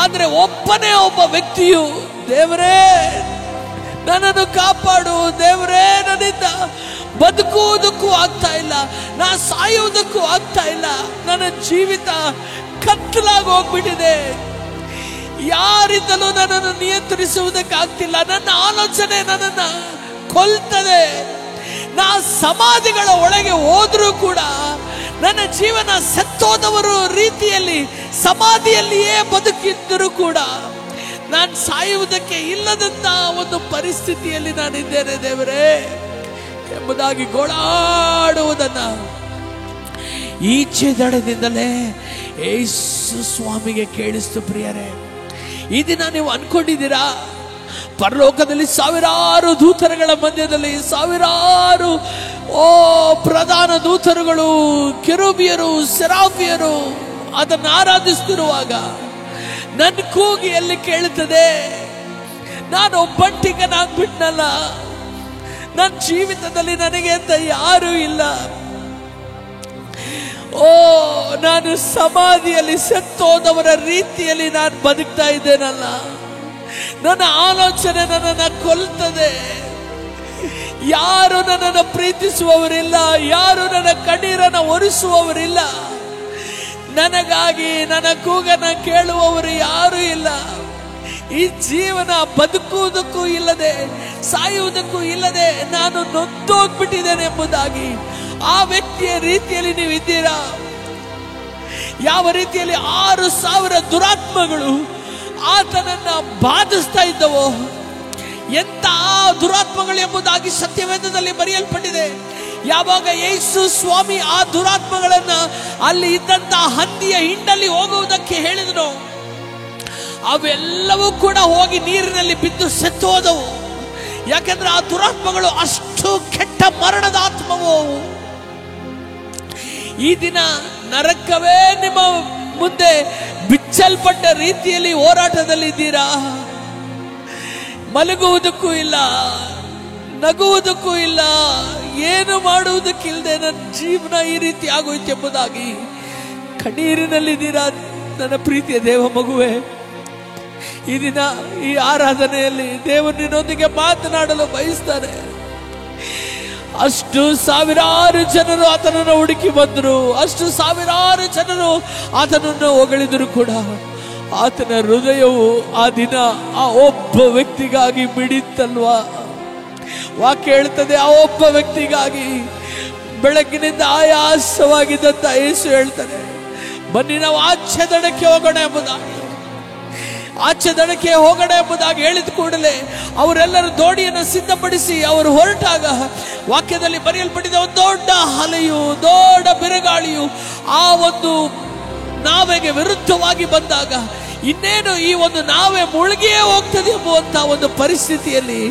ಆದ್ರೆ ಒಬ್ಬನೇ ಒಬ್ಬ ವ್ಯಕ್ತಿಯು, ದೇವರೇ ನನ್ನನ್ನು ಕಾಪಾಡು, ದೇವರೇ ನನ್ನಿಂದ ಬದುಕುವುದಕ್ಕೂ ಆಗ್ತಾ ಇಲ್ಲ, ನಾ ಸಾಯುವುದಕ್ಕೂ ಆಗ್ತಾ ಇಲ್ಲ, ನನ್ನ ಜೀವಿತ ಕತ್ತಲಾಗಿ ಹೋಗ್ಬಿಟ್ಟಿದೆ, ಯಾರಿಂದಲೂ ನನ್ನನ್ನು ನಿಯಂತ್ರಿಸುವುದಕ್ಕಾಗ್ತಿಲ್ಲ, ನನ್ನ ಆಲೋಚನೆ ನನ್ನನ್ನು ಕೊಲ್ತದೆ, ನಾ ಸಮಾಧಿಗಳ ಒಳಗೆ ಹೋದ್ರೂ ಕೂಡ ನನ್ನ ಜೀವನ ಸತ್ತೋದವರು ರೀತಿಯಲ್ಲಿ ಸಮಾಧಿಯಲ್ಲಿಯೇ ಬದುಕಿದ್ದರೂ ಕೂಡ ನಾನು ಸಾಯುವುದಕ್ಕೆ ಇಲ್ಲದಂತ ಒಂದು ಪರಿಸ್ಥಿತಿಯಲ್ಲಿ ನಾನಿದ್ದೇನೆ ದೇವರೇ ಎಂಬುದಾಗಿ ಗೋಳಾಡುವುದನ್ನ ಈಚೆ ದಡದಿಂದಲೇ ಯೇಸು ಸ್ವಾಮಿಗೆ ಕೇಳಿಸ್ತು. ಪ್ರಿಯರೇ, ಈ ದಿನ ನೀವು ಅನ್ಕೊಂಡಿದ್ದೀರಾ ಪರಲೋಕದಲ್ಲಿ ಸಾವಿರಾರು ದೂತರುಗಳ ಮಧ್ಯದಲ್ಲಿ ಸಾವಿರಾರು ಪ್ರಧಾನ ದೂತರುಗಳು, ಕೆರೂಬಿಯರು, ಸೆರಾಫಿಯರು ಅದನ್ನು ಆರಾಧಿಸುತ್ತಿರುವಾಗ ನನ್ನ ಕೂಗಿ ಎಲ್ಲಿ ಕೇಳುತ್ತದೆ? ನಾನು ಒಬ್ಬಂಟಿಗನಾಗ್ಬಿಟ್ನಲ್ಲ, ನನ್ನ ಜೀವಿತದಲ್ಲಿ ನನಗೆ ಅಂತ ಯಾರೂ ಇಲ್ಲ, ನಾನು ಸಮಾಧಿಯಲ್ಲಿ ಸತ್ತೋದವರ ರೀತಿಯಲ್ಲಿ ನಾನು ಬದುಕ್ತಾ ಇದ್ದೇನಲ್ಲ, ನನ್ನ ಆಲೋಚನೆ ನನ್ನನ್ನು ಕೊಲ್ತದೆ, ಯಾರು ನನ್ನನ್ನು ಪ್ರೀತಿಸುವವರಿಲ್ಲ, ಯಾರು ನನ್ನ ಕಣ್ಣೀರನ್ನು ಒರೆಸುವವರಿಲ್ಲ, ನನಗಾಗಿ ನನ್ನ ಕೂಗನ್ನು ಕೇಳುವವರು ಯಾರೂ ಇಲ್ಲ, ಈ ಜೀವನ ಬದುಕುವುದಕ್ಕೂ ಇಲ್ಲದೆ ಸಾಯುವುದಕ್ಕೂ ಇಲ್ಲದೆ ನಾನು ನೊಂದೋಗ್ಬಿಟ್ಟಿದ್ದೇನೆ ಎಂಬುದಾಗಿ ಆ ವ್ಯಕ್ತಿಯ ರೀತಿಯಲ್ಲಿ ನೀವು ಇದ್ದೀರಾ? ಯಾವ ರೀತಿಯಲ್ಲಿ 6,000 ದುರಾತ್ಮಗಳು ಆತನನ್ನ ಬಾಧಿಸ್ತಾ ಇದ್ದವೋ, ಎಂತ ದುರಾತ್ಮಗಳು ಎಂಬುದಾಗಿ ಸತ್ಯವೇದದಲ್ಲಿ ಬರೆಯಲ್ಪಟ್ಟಿದೆ. ಯಾವಾಗ ಯೇಸು ಸ್ವಾಮಿ ಆ ದುರಾತ್ಮಗಳನ್ನ ಅಲ್ಲಿ ಇದ್ದಂತ ಹಂದಿಯ ಹಿಂಡಲ್ಲಿ ಹೋಗುವುದಕ್ಕೆ ಹೇಳಿದನು, ಅವೆಲ್ಲವೂ ಕೂಡ ಹೋಗಿ ನೀರಿನಲ್ಲಿ ಬಿದ್ದು ಸತ್ತು ಹೋದವು. ಯಾಕೆಂದ್ರೆ ಆ ದುರಾತ್ಮಗಳು ಅಷ್ಟು ಕೆಟ್ಟ ಮರಣದ ಆತ್ಮವು. ಈ ದಿನ ನರಕವೇ ನಿಮ್ಮ ಮುಂದೆ ಬಿಚ್ಚಲ್ಪಟ್ಟ ರೀತಿಯಲ್ಲಿ ಹೋರಾಟದಲ್ಲಿ ಇದ್ದೀರಾ. ಮಲಗುವುದಕ್ಕೂ ಇಲ್ಲ, ನಗುವುದಕ್ಕೂ ಇಲ್ಲ, ಏನು ಮಾಡುವುದಕ್ಕಿಲ್ಲದೆ ನನ್ನ ಜೀವನ ಈ ರೀತಿ ಆಗೋಯ್ತು ಎಂಬುದಾಗಿ ಕಣ್ಣೀರಿನಲ್ಲಿದ್ದೀರಾ. ನನ್ನ ಪ್ರೀತಿಯ ದೇವ ಮಗುವೆ, ಈ ದಿನ ಈ ಆರಾಧನೆಯಲ್ಲಿ ದೇವರು ನಿನ್ನೊಂದಿಗೆ ಮಾತನಾಡಲು ಬಯಸ್ತಾನೆ. ಅಷ್ಟು ಸಾವಿರಾರು ಜನರು ಆತನನ್ನು ಹುಡುಕಿ ಬಂದರು, ಅಷ್ಟು ಸಾವಿರಾರು ಜನರು ಆತನನ್ನು ಹೊಗಳಿದರು ಕೂಡ ಆತನ ಹೃದಯವು ಆ ದಿನ ಆ ಒಬ್ಬ ವ್ಯಕ್ತಿಗಾಗಿ ಮಿಡಿತಲ್ವಾ? ವಾಕ್ಯ ಹೇಳ್ತದೆ, ಆ ಒಬ್ಬ ವ್ಯಕ್ತಿಗಾಗಿ ಬೆಳಗ್ಗಿನಿಂದ ಆಯಾಸವಾಗಿದ್ದಂತ ಯೇಸು ಹೇಳ್ತಾನೆ, ಬನ್ನಿ ನಾವು ಆಚೆ ದಡಕ್ಕೆ ಹೋಗೋಣ ಎಂಬುದಾಗಿ. ಆಚೆ ದಡಕ್ಕೆ ಹೋಗೋಣ ಎಂಬುದಾಗಿ ಹೇಳಿದ ಕೂಡಲೇ ಅವರೆಲ್ಲರೂ ದೋಣಿಯನ್ನು ಸಿದ್ಧಪಡಿಸಿ ಅವರು ಹೊರಟಾಗ ವಾಕ್ಯದಲ್ಲಿ ಬರೆಯಲ್ಪಟ್ಟಿದೆ, ಒಂದು ದೊಡ್ಡ ಅಲೆಯು, ದೊಡ್ಡ ಬಿರುಗಾಳಿಯು ಆ ಒಂದು ನಾವೆಗೆ ವಿರುದ್ಧವಾಗಿ ಬಂದಾಗ ಇನ್ನೇನು ಈ ಒಂದು ನಾವೇ ಮುಳುಗಿಯೇ ಹೋಗ್ತದೆ ಎಂಬುವಂತಹ ಒಂದು ಪರಿಸ್ಥಿತಿಯಲ್ಲಿ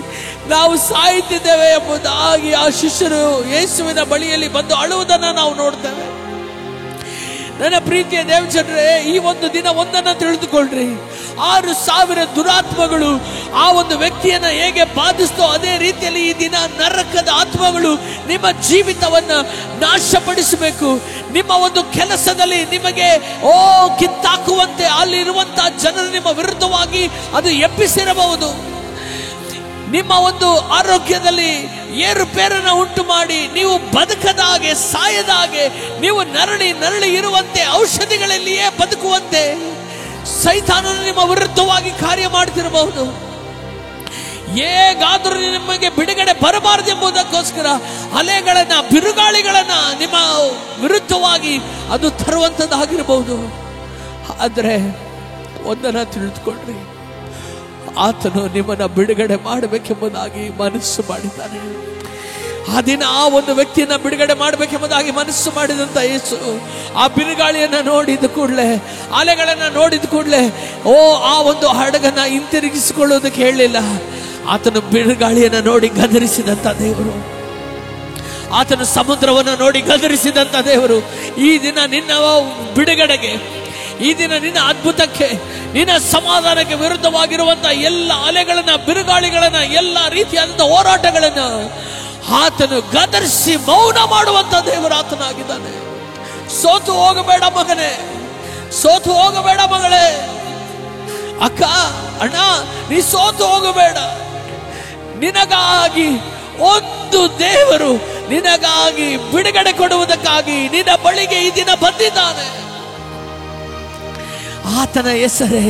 ನಾವು ಸಾಯುತ್ತಿದ್ದೇವೆ ಎಂಬುದಾಗಿ ಆ ಶಿಷ್ಯರು ಯೇಸುವಿನ ಬಳಿಯಲ್ಲಿ ಬಂದು ಅಳುವುದನ್ನು ನಾವು ನೋಡ್ತೇವೆ. ನನ್ನ ಪ್ರೀತಿಯ ದೇವಜನರೇ, ಈ ಒಂದು ದಿನ ಒಂದನ್ನ ತಿಳಿದುಕೊಳ್ಳ್ರಿ, 6,000 ದುರಾತ್ಮಗಳು ಆ ಒಂದು ವ್ಯಕ್ತಿಯನ್ನ ಹೇಗೆ ಬಾಧಿಸ್ತೋ ಅದೇ ರೀತಿಯಲ್ಲಿ ಈ ದಿನ ನರಕದ ಆತ್ಮಗಳು ನಿಮ್ಮ ಜೀವಿತವನ್ನ ನಾಶಪಡಿಸಬೇಕು. ನಿಮ್ಮ ಒಂದು ಕೆಲಸದಲ್ಲಿ ನಿಮಗೆ ಕಿತ್ತಾಕುವಂತೆ ಅಲ್ಲಿರುವಂತಹ ಜನರು ನಿಮ್ಮ ವಿರುದ್ಧವಾಗಿ ಅದು ಎಬ್ಬಿಸಿರಬಹುದು. ನಿಮ್ಮ ಒಂದು ಆರೋಗ್ಯದಲ್ಲಿ ಏರುಪೇರನ್ನು ಉಂಟು ಮಾಡಿ ನೀವು ಬದುಕದ ಹಾಗೆ, ಸಾಯದ ಹಾಗೆ, ನೀವು ನರಳಿ ನರಳಿ ಇರುವಂತೆ, ಔಷಧಿಗಳಲ್ಲಿಯೇ ಬದುಕುವಂತೆ ಸೈತಾನನು ನಿಮ್ಮ ವಿರುದ್ಧವಾಗಿ ಕಾರ್ಯ ಮಾಡ್ತಿರಬಹುದು. ಹೇಗಾದರೂ ನಿಮಗೆ ಬಿಡುಗಡೆ ಬರಬಾರದೆಂಬುದಕ್ಕೋಸ್ಕರ ಅಲೆಗಳನ್ನ, ಬಿರುಗಾಳಿಗಳನ್ನ ನಿಮ್ಮ ವಿರುದ್ಧವಾಗಿ ಅದು ತರುವಂಥದ್ದಾಗಿರಬಹುದು. ಆದರೆ ಒಂದನ್ನ ತಿಳಿದುಕೊಳ್ಳ್ರಿ, ಆತನು ನಿಮ್ಮನ್ನ ಬಿಡುಗಡೆ ಮಾಡಬೇಕೆಂಬುದಾಗಿ ಮನಸ್ಸು ಮಾಡಿದ್ದಾನೆ. ಆ ದಿನ ಆ ಒಂದು ವ್ಯಕ್ತಿಯನ್ನ ಬಿಡುಗಡೆ ಮಾಡಬೇಕೆಂಬುದಾಗಿ ಮನಸ್ಸು ಮಾಡಿದಂತ ಯೇಸು ಆ ಬಿರುಗಾಳಿಯನ್ನ ನೋಡಿದ ಕೂಡಲೇ, ಅಲೆಗಳನ್ನ ನೋಡಿದ ಕೂಡಲೇ ಆ ಒಂದು ಹಡಗನ್ನ ಹಿಂತಿರುಗಿಸಿಕೊಳ್ಳೋದಕ್ಕೆ ಹೇಳಲಿಲ್ಲ. ಆತನು ಬಿರುಗಾಳಿಯನ್ನ ನೋಡಿ ಗದರಿಸಿದಂತ ದೇವರು, ಆತನು ಸಮುದ್ರವನ್ನು ನೋಡಿ ಗದರಿಸಿದಂತ ದೇವರು, ಈ ದಿನ ನಿನ್ನ ಬಿಡುಗಡೆಗೆ, ಈ ದಿನ ನಿನ್ನ ಅದ್ಭುತಕ್ಕೆ, ನಿನ್ನ ಸಮಾಧಾನಕ್ಕೆ ವಿರುದ್ಧವಾಗಿರುವಂತಹ ಎಲ್ಲ ಅಲೆಗಳನ್ನ, ಬಿರುಗಾಳಿಗಳನ್ನ, ಎಲ್ಲ ರೀತಿಯಾದಂತಹ ಹೋರಾಟಗಳನ್ನ ಆತನು ಗದರಿಸಿ ಮೌನ ಮಾಡುವಂತ ದೇವರು ಆತನಾಗಿದ್ದಾನೆ. ಸೋತು ಹೋಗಬೇಡ ಮಗನೇ, ಸೋತು ಹೋಗಬೇಡ ಮಗಳೇ, ಅಕ್ಕ, ಅಣ್ಣ, ನೀ ಸೋತು ಹೋಗಬೇಡ. ನಿನಗಾಗಿ ಒಂದು ದೇವರು ನಿನಗಾಗಿ ಬಿಡುಗಡೆ ಕೊಡುವುದಕ್ಕಾಗಿ ನಿನ್ನ ಬಳಿಗೆ ಈ ದಿನ ಬಂದಿದ್ದಾನೆ. ಆತನ ಹೆಸರೇ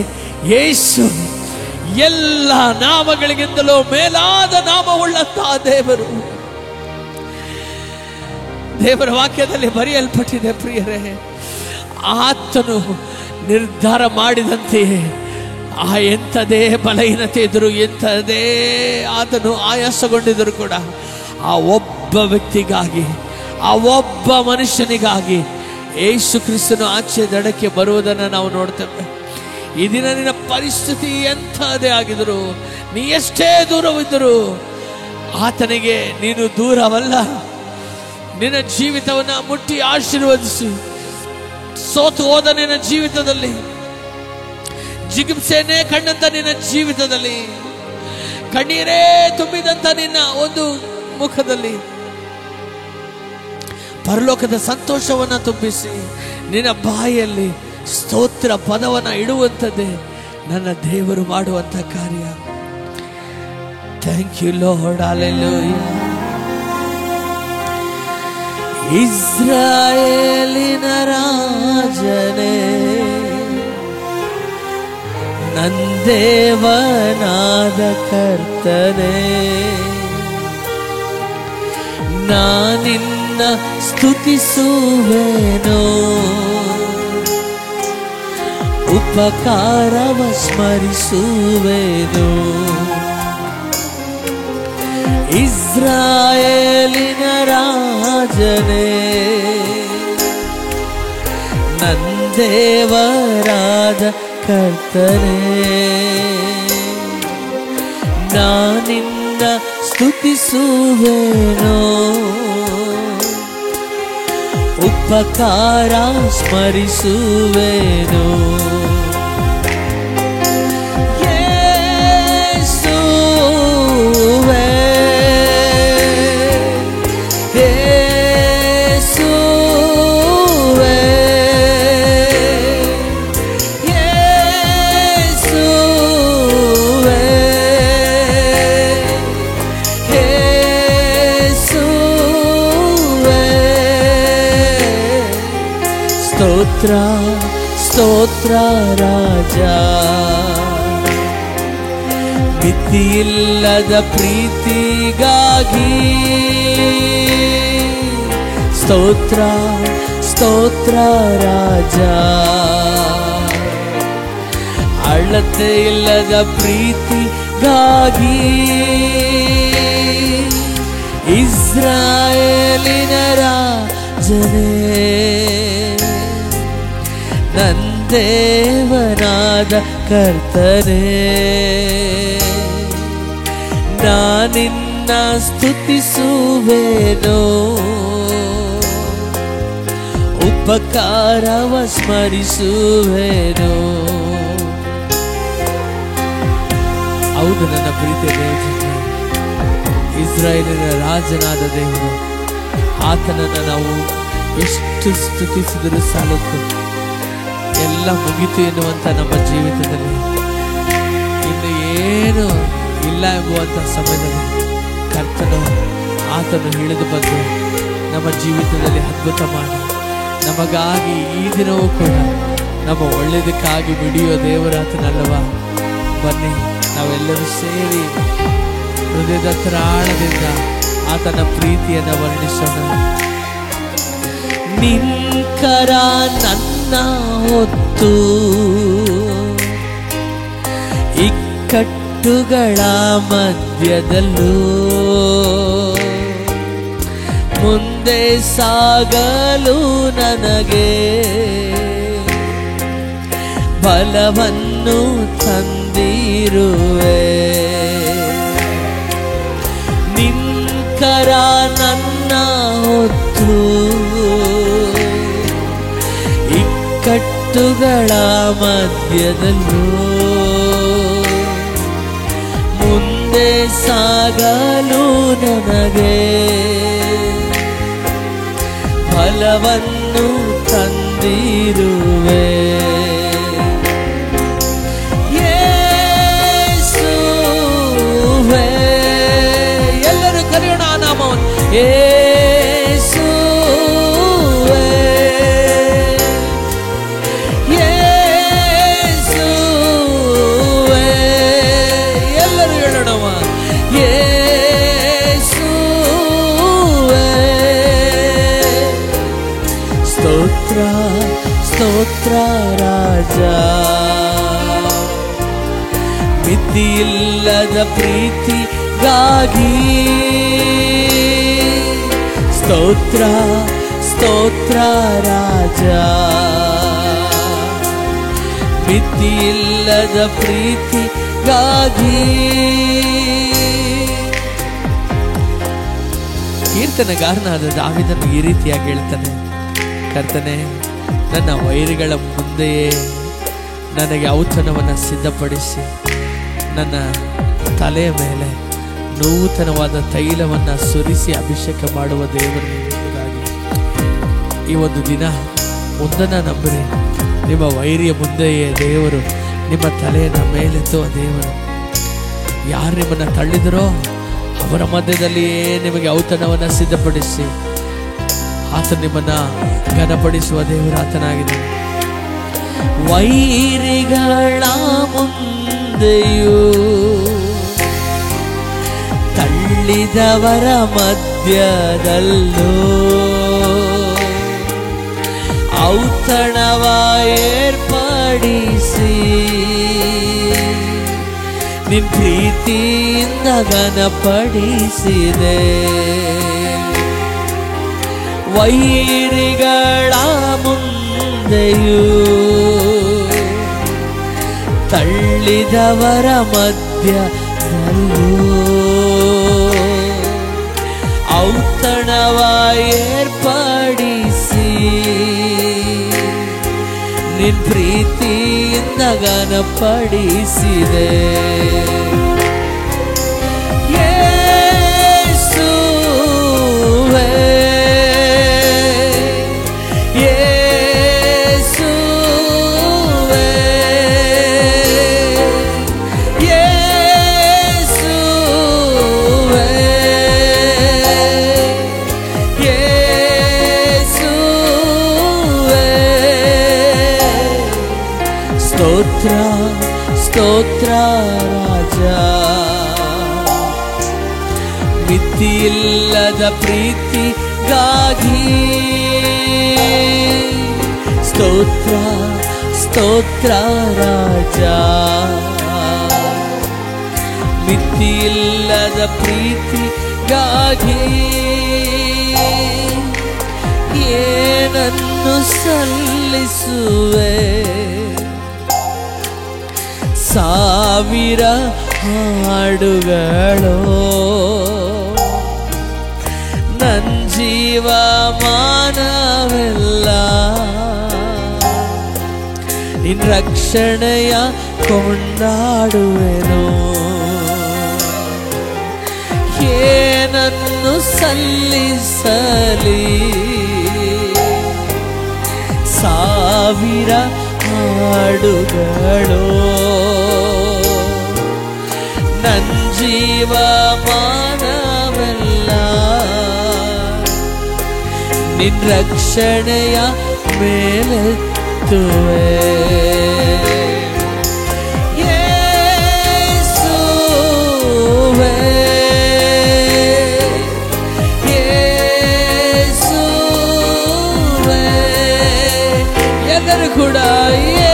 ಯೇಸು. ಎಲ್ಲ ನಾಮಗಳಿಗಿಂತಲೂ ಮೇಲಾದ ನಾಮವುಳ್ಳಂತಹ ದೇವರು. ದೇವರ ವಾಕ್ಯದಲ್ಲಿ ಬರೆಯಲ್ಪಟ್ಟಿದೆ ಪ್ರಿಯರೇ, ಆತನು ನಿರ್ಧಾರ ಮಾಡಿದಂತೆಯೇ ಎಂಥದೇ ಬಲಹೀನತೆ ಇದ್ರು, ಎಂಥದೇ ಆತನು ಆಯಾಸಗೊಂಡಿದ್ರು ಕೂಡ ಆ ಒಬ್ಬ ವ್ಯಕ್ತಿಗಾಗಿ, ಆ ಒಬ್ಬ ಮನುಷ್ಯನಿಗಾಗಿ ಯೇಸು ಕ್ರಿಸ್ತನು ಆಚೆ ದಡಕ್ಕೆ ಬರುವುದನ್ನು ನಾವು ನೋಡ್ತೇವೆ. ಈ ದಿನ ನಿನ್ನ ಪರಿಸ್ಥಿತಿ ಎಂಥದೇ ಆಗಿದ್ರು, ನೀ ಎಷ್ಟೇ ದೂರವಿದ್ದರೂ ಆತನಿಗೆ ನೀನು ದೂರವಲ್ಲ. ನಿನ್ನ ಜೀವಿತವನ್ನು ಮುಟ್ಟಿ ಆಶೀರ್ವದಿಸಿ, ಸೋತು ಹೋದ ನಿನ್ನ ಜೀವಿತದಲ್ಲಿ, ಜಿಗುಪ್ಸೆನೇ ಕಂಡಂತ ನಿನ್ನ ಜೀವಿತದಲ್ಲಿ, ಕಣ್ಣೀರೇ ತುಂಬಿದಂತ ನಿನ್ನ ಒಂದು ಮುಖದಲ್ಲಿ ಪರಲೋಕದ ಸಂತೋಷವನ್ನ ತುಂಬಿಸಿ ನಿನ್ನ ಬಾಯಲ್ಲಿ ಸ್ತೋತ್ರ ಪದವನ್ನ ಇಡುವಂಥದ್ದೇ ನನ್ನ ದೇವರು ಮಾಡುವಂತ ಕಾರ್ಯ. Thank you Lord, hallelujah. ಇಸ್ರಾಯೇಲಿನ ರಾಜನೇ, ನಂದೇವನಾದ ಕರ್ತನೇ, ನಾನಿನ್ನ ಸ್ತುತಿಸುವೆನೋ, ಉಪಕಾರವ ಸ್ಮರಿಸುವೆನೋ. ಇಸ್ರಾಯೇಲಿನ ರಾಜನೇ, ನಂದೇವರಾದ ಕರ್ತನೇ, ನಾನಿನ್ನ ಸ್ತುತಿಸುವೆನೋ, ಉಪಕಾರ ಸ್ಮರಿಸುವೆನೋ. ಯೇಸುವೇ, ಯೇಸುವೇ, ಯೇಸುವೇ, ಯೇಸುವೇ. ಸ್ತೋತ್ರ ಸ್ತೋತ್ರ ರಾಜ, ಮಿತಿಯಿಲ್ಲದ ಪ್ರೀತಿಗಾಗಿ ಸ್ತೋತ್ರ ಸ್ತೋತ್ರ ರಾಜ, ಅಳತೆ ಇಲ್ಲದ ಪ್ರೀತಿಗಾಗಿ ಇಸ್ರಾಯೇಲಿನ ರಾಜನೇ, ನಂದೇವನಾದ ಕರ್ತನೇ, ನಾನಿನ್ನ ಸ್ತುತಿಸುವೆನೋ, ಉಪಕಾರವ ಸ್ಮರಿಸುವೆನೋ. ಹೌದು ನನ್ನ ಪ್ರೀತಿಯ ದೇವಜನ, ಇಸ್ರಾಯೇಲಿನ ರಾಜನಾದ ದೇವರು, ಆತನನ್ನು ನಾವು ಎಷ್ಟು ಸ್ತುತಿಸಿದರೂ ಸಾಲುತ್ತು. ಎಲ್ಲ ಮುಗಿತು ಎನ್ನುವಂತ ನಮ್ಮ ಜೀವಿತದಲ್ಲಿ ಇನ್ನು ಏನು ಇಲ್ಲ ಇಲ್ಲ ಎಂಬುವಂಥ ಸಮಯದಲ್ಲಿ ಕರ್ತನು ಆತನು ಇಳಿದು ಬಂದು ನಮ್ಮ ಜೀವಿತದಲ್ಲಿ ಅದ್ಭುತ ಮಾಡಿ ನಮಗಾಗಿ ಈ ದಿನವೂ ಕೂಡ ನಮ್ಮ ಒಳ್ಳೆಯದಕ್ಕಾಗಿ ಮಿಡಿಯೋ ದೇವರಾತನಲ್ಲವಾ. ಬನ್ನಿ ನಾವೆಲ್ಲರೂ ಸೇರಿ ಹೃದಯದ ತ್ರಾಣದಿಂದ ಆತನ ಪ್ರೀತಿಯನ್ನು ವರ್ಣಿಸೋಣ. ನಿನ್ಕರ ನನ್ನ ಹೊತ್ತು ಇಕ್ಕಟ್ಟುಗಳ ಮಧ್ಯದಲ್ಲೂ ಮುಂದೆ ಸಾಗಲು ನನಗೆ ಬಲವನ್ನು ತಂದಿರುವೆ. ನಿನ್ಕರ ನನ್ನ ಹೊತ್ತು ಇಕ್ಕಟ್ಟುಗಳ ಮಧ್ಯದಲ್ಲೂ ಮುಂದೆ ಸಾಗಲು ನನಗೆ ಫಲವನ್ನು ತಂದಿರುವೆ. ಯೇಸುವೇ, ಎಲ್ಲರೂ ಕರೆಯೋಣ ಆ ನಾಮವನ್ನು. ಯೇಸುವೇ, ಯೇಸುವೇ, ಎಲ್ಲರೂ ಹೇಳೋಣವ. ಸ್ತೋತ್ರ ಸ್ತೋತ್ರ ರಾಜ, ಮಿತಿಯಿಲ್ಲದ ಪ್ರೀತಿಗಾಗಿ. ಸ್ತೋತ್ರ ಸ್ತೋತ್ರ ರಾಜ, ಮಿತಿಯಿಲ್ಲದ ಪ್ರೀತಿಗಾಗಿ. ಕೀರ್ತನೆಗಾರನಾದ ದಾವೀದನು ಈ ರೀತಿಯಾಗಿ ಹೇಳ್ತಾನೆ, ಕರ್ತನೇ, ನನ್ನ ವೈರಿಗಳ ಮುಂದೆಯೇ ನನಗೆ ಔತಣವನ್ನು ಸಿದ್ಧಪಡಿಸಿ ನನ್ನ ತಲೆಯ ಮೇಲೆ ನೂತನವಾದ ತೈಲವನ್ನು ಸುರಿಸಿ ಅಭಿಷೇಕ ಮಾಡುವ ದೇವರು ಎಂಬುದಾಗಿ. ಈ ಒಂದು ದಿನ ಒಂದನ್ನು ನಂಬಿರಿ, ನಿಮ್ಮ ವೈರಿಯ ಮುಂದೆಯೇ ದೇವರು ನಿಮ್ಮ ತಲೆಯನ್ನು ಮೇಲೆತ್ತುವ ದೇವರು. ಯಾರು ನಿಮ್ಮನ್ನು ತಳ್ಳಿದರೋ ಅವರ ಮಧ್ಯದಲ್ಲಿಯೇ ನಿಮಗೆ ಔತಣವನ್ನು ಸಿದ್ಧಪಡಿಸಿ ಆತ ನಿಮ್ಮನ್ನ ಘನಪಡಿಸುವ ದೇವರಾತನಾಗಿದೆ. ವೈರಿಗಳ ಮುಂದೆಯೂ ತಳ್ಳಿದವರ ಮಧ್ಯದಲ್ಲೂ ಔತಣವ ಏರ್ಪಡಿಸಿ ನಿನ್ ಪ್ರೀತಿಯಿಂದ ಘನಪಡಿಸಿದೆ. ವೈರಿಗಳ ಮುಂದೆಯೂ ತಳ್ಳಿದವರ ಮಧ್ಯದಲ್ಲೂ ಔತಣವ ಏರ್ಪಡಿಸಿ ನಿನ್ ಪ್ರೀತಿಯಿಂದ ಘನಪಡಿಸಿದೆ. ಯೇಸುವೇ, ಯೇಸುವೇ, ಯೇಸುವೇ, ಯೇಸುವೇ. ಸ್ತೋತ್ರ ಸ್ತೋತ್ರ ರಾಜ, ಮಿತಿಯಿಲ್ಲದ ಪ್ರೀತಿಗಾಗಿ. ಸ್ತೋತ್ರ ಸ್ತೋತ್ರ ರಾಜ, ಮಿತಿಯಿಲ್ಲದ ಪ್ರೀತಿಗಾಗಿ. ಏನನ್ನು ಸಲ್ಲಿಸುವೆ, ಸಾವಿರ ಹಾಡುಗಳು ನನ್ನ ಜೀವಮಾನವೆಲ್ಲ ನಿನ್ನ ರಕ್ಷಣೆಯ ಕೊಂಡಾಡುವೆನು. ಏನನ್ನು ಸಲ್ಲಿಸಲಿ, ಸಾವಿರ ಹಾಡುಗಳು ನನ್ ಜೀವ ಮಾನವೆಲ್ಲ ನಿನ್ ರಕ್ಷಣೆಯ ಮೇಲೆತ್ತುವೆ. ಯೇಸುವೇ ಯೇಸುವೇ ಎಲ್ಲರೂ ಕೂಡ ಯೇಸುವೇ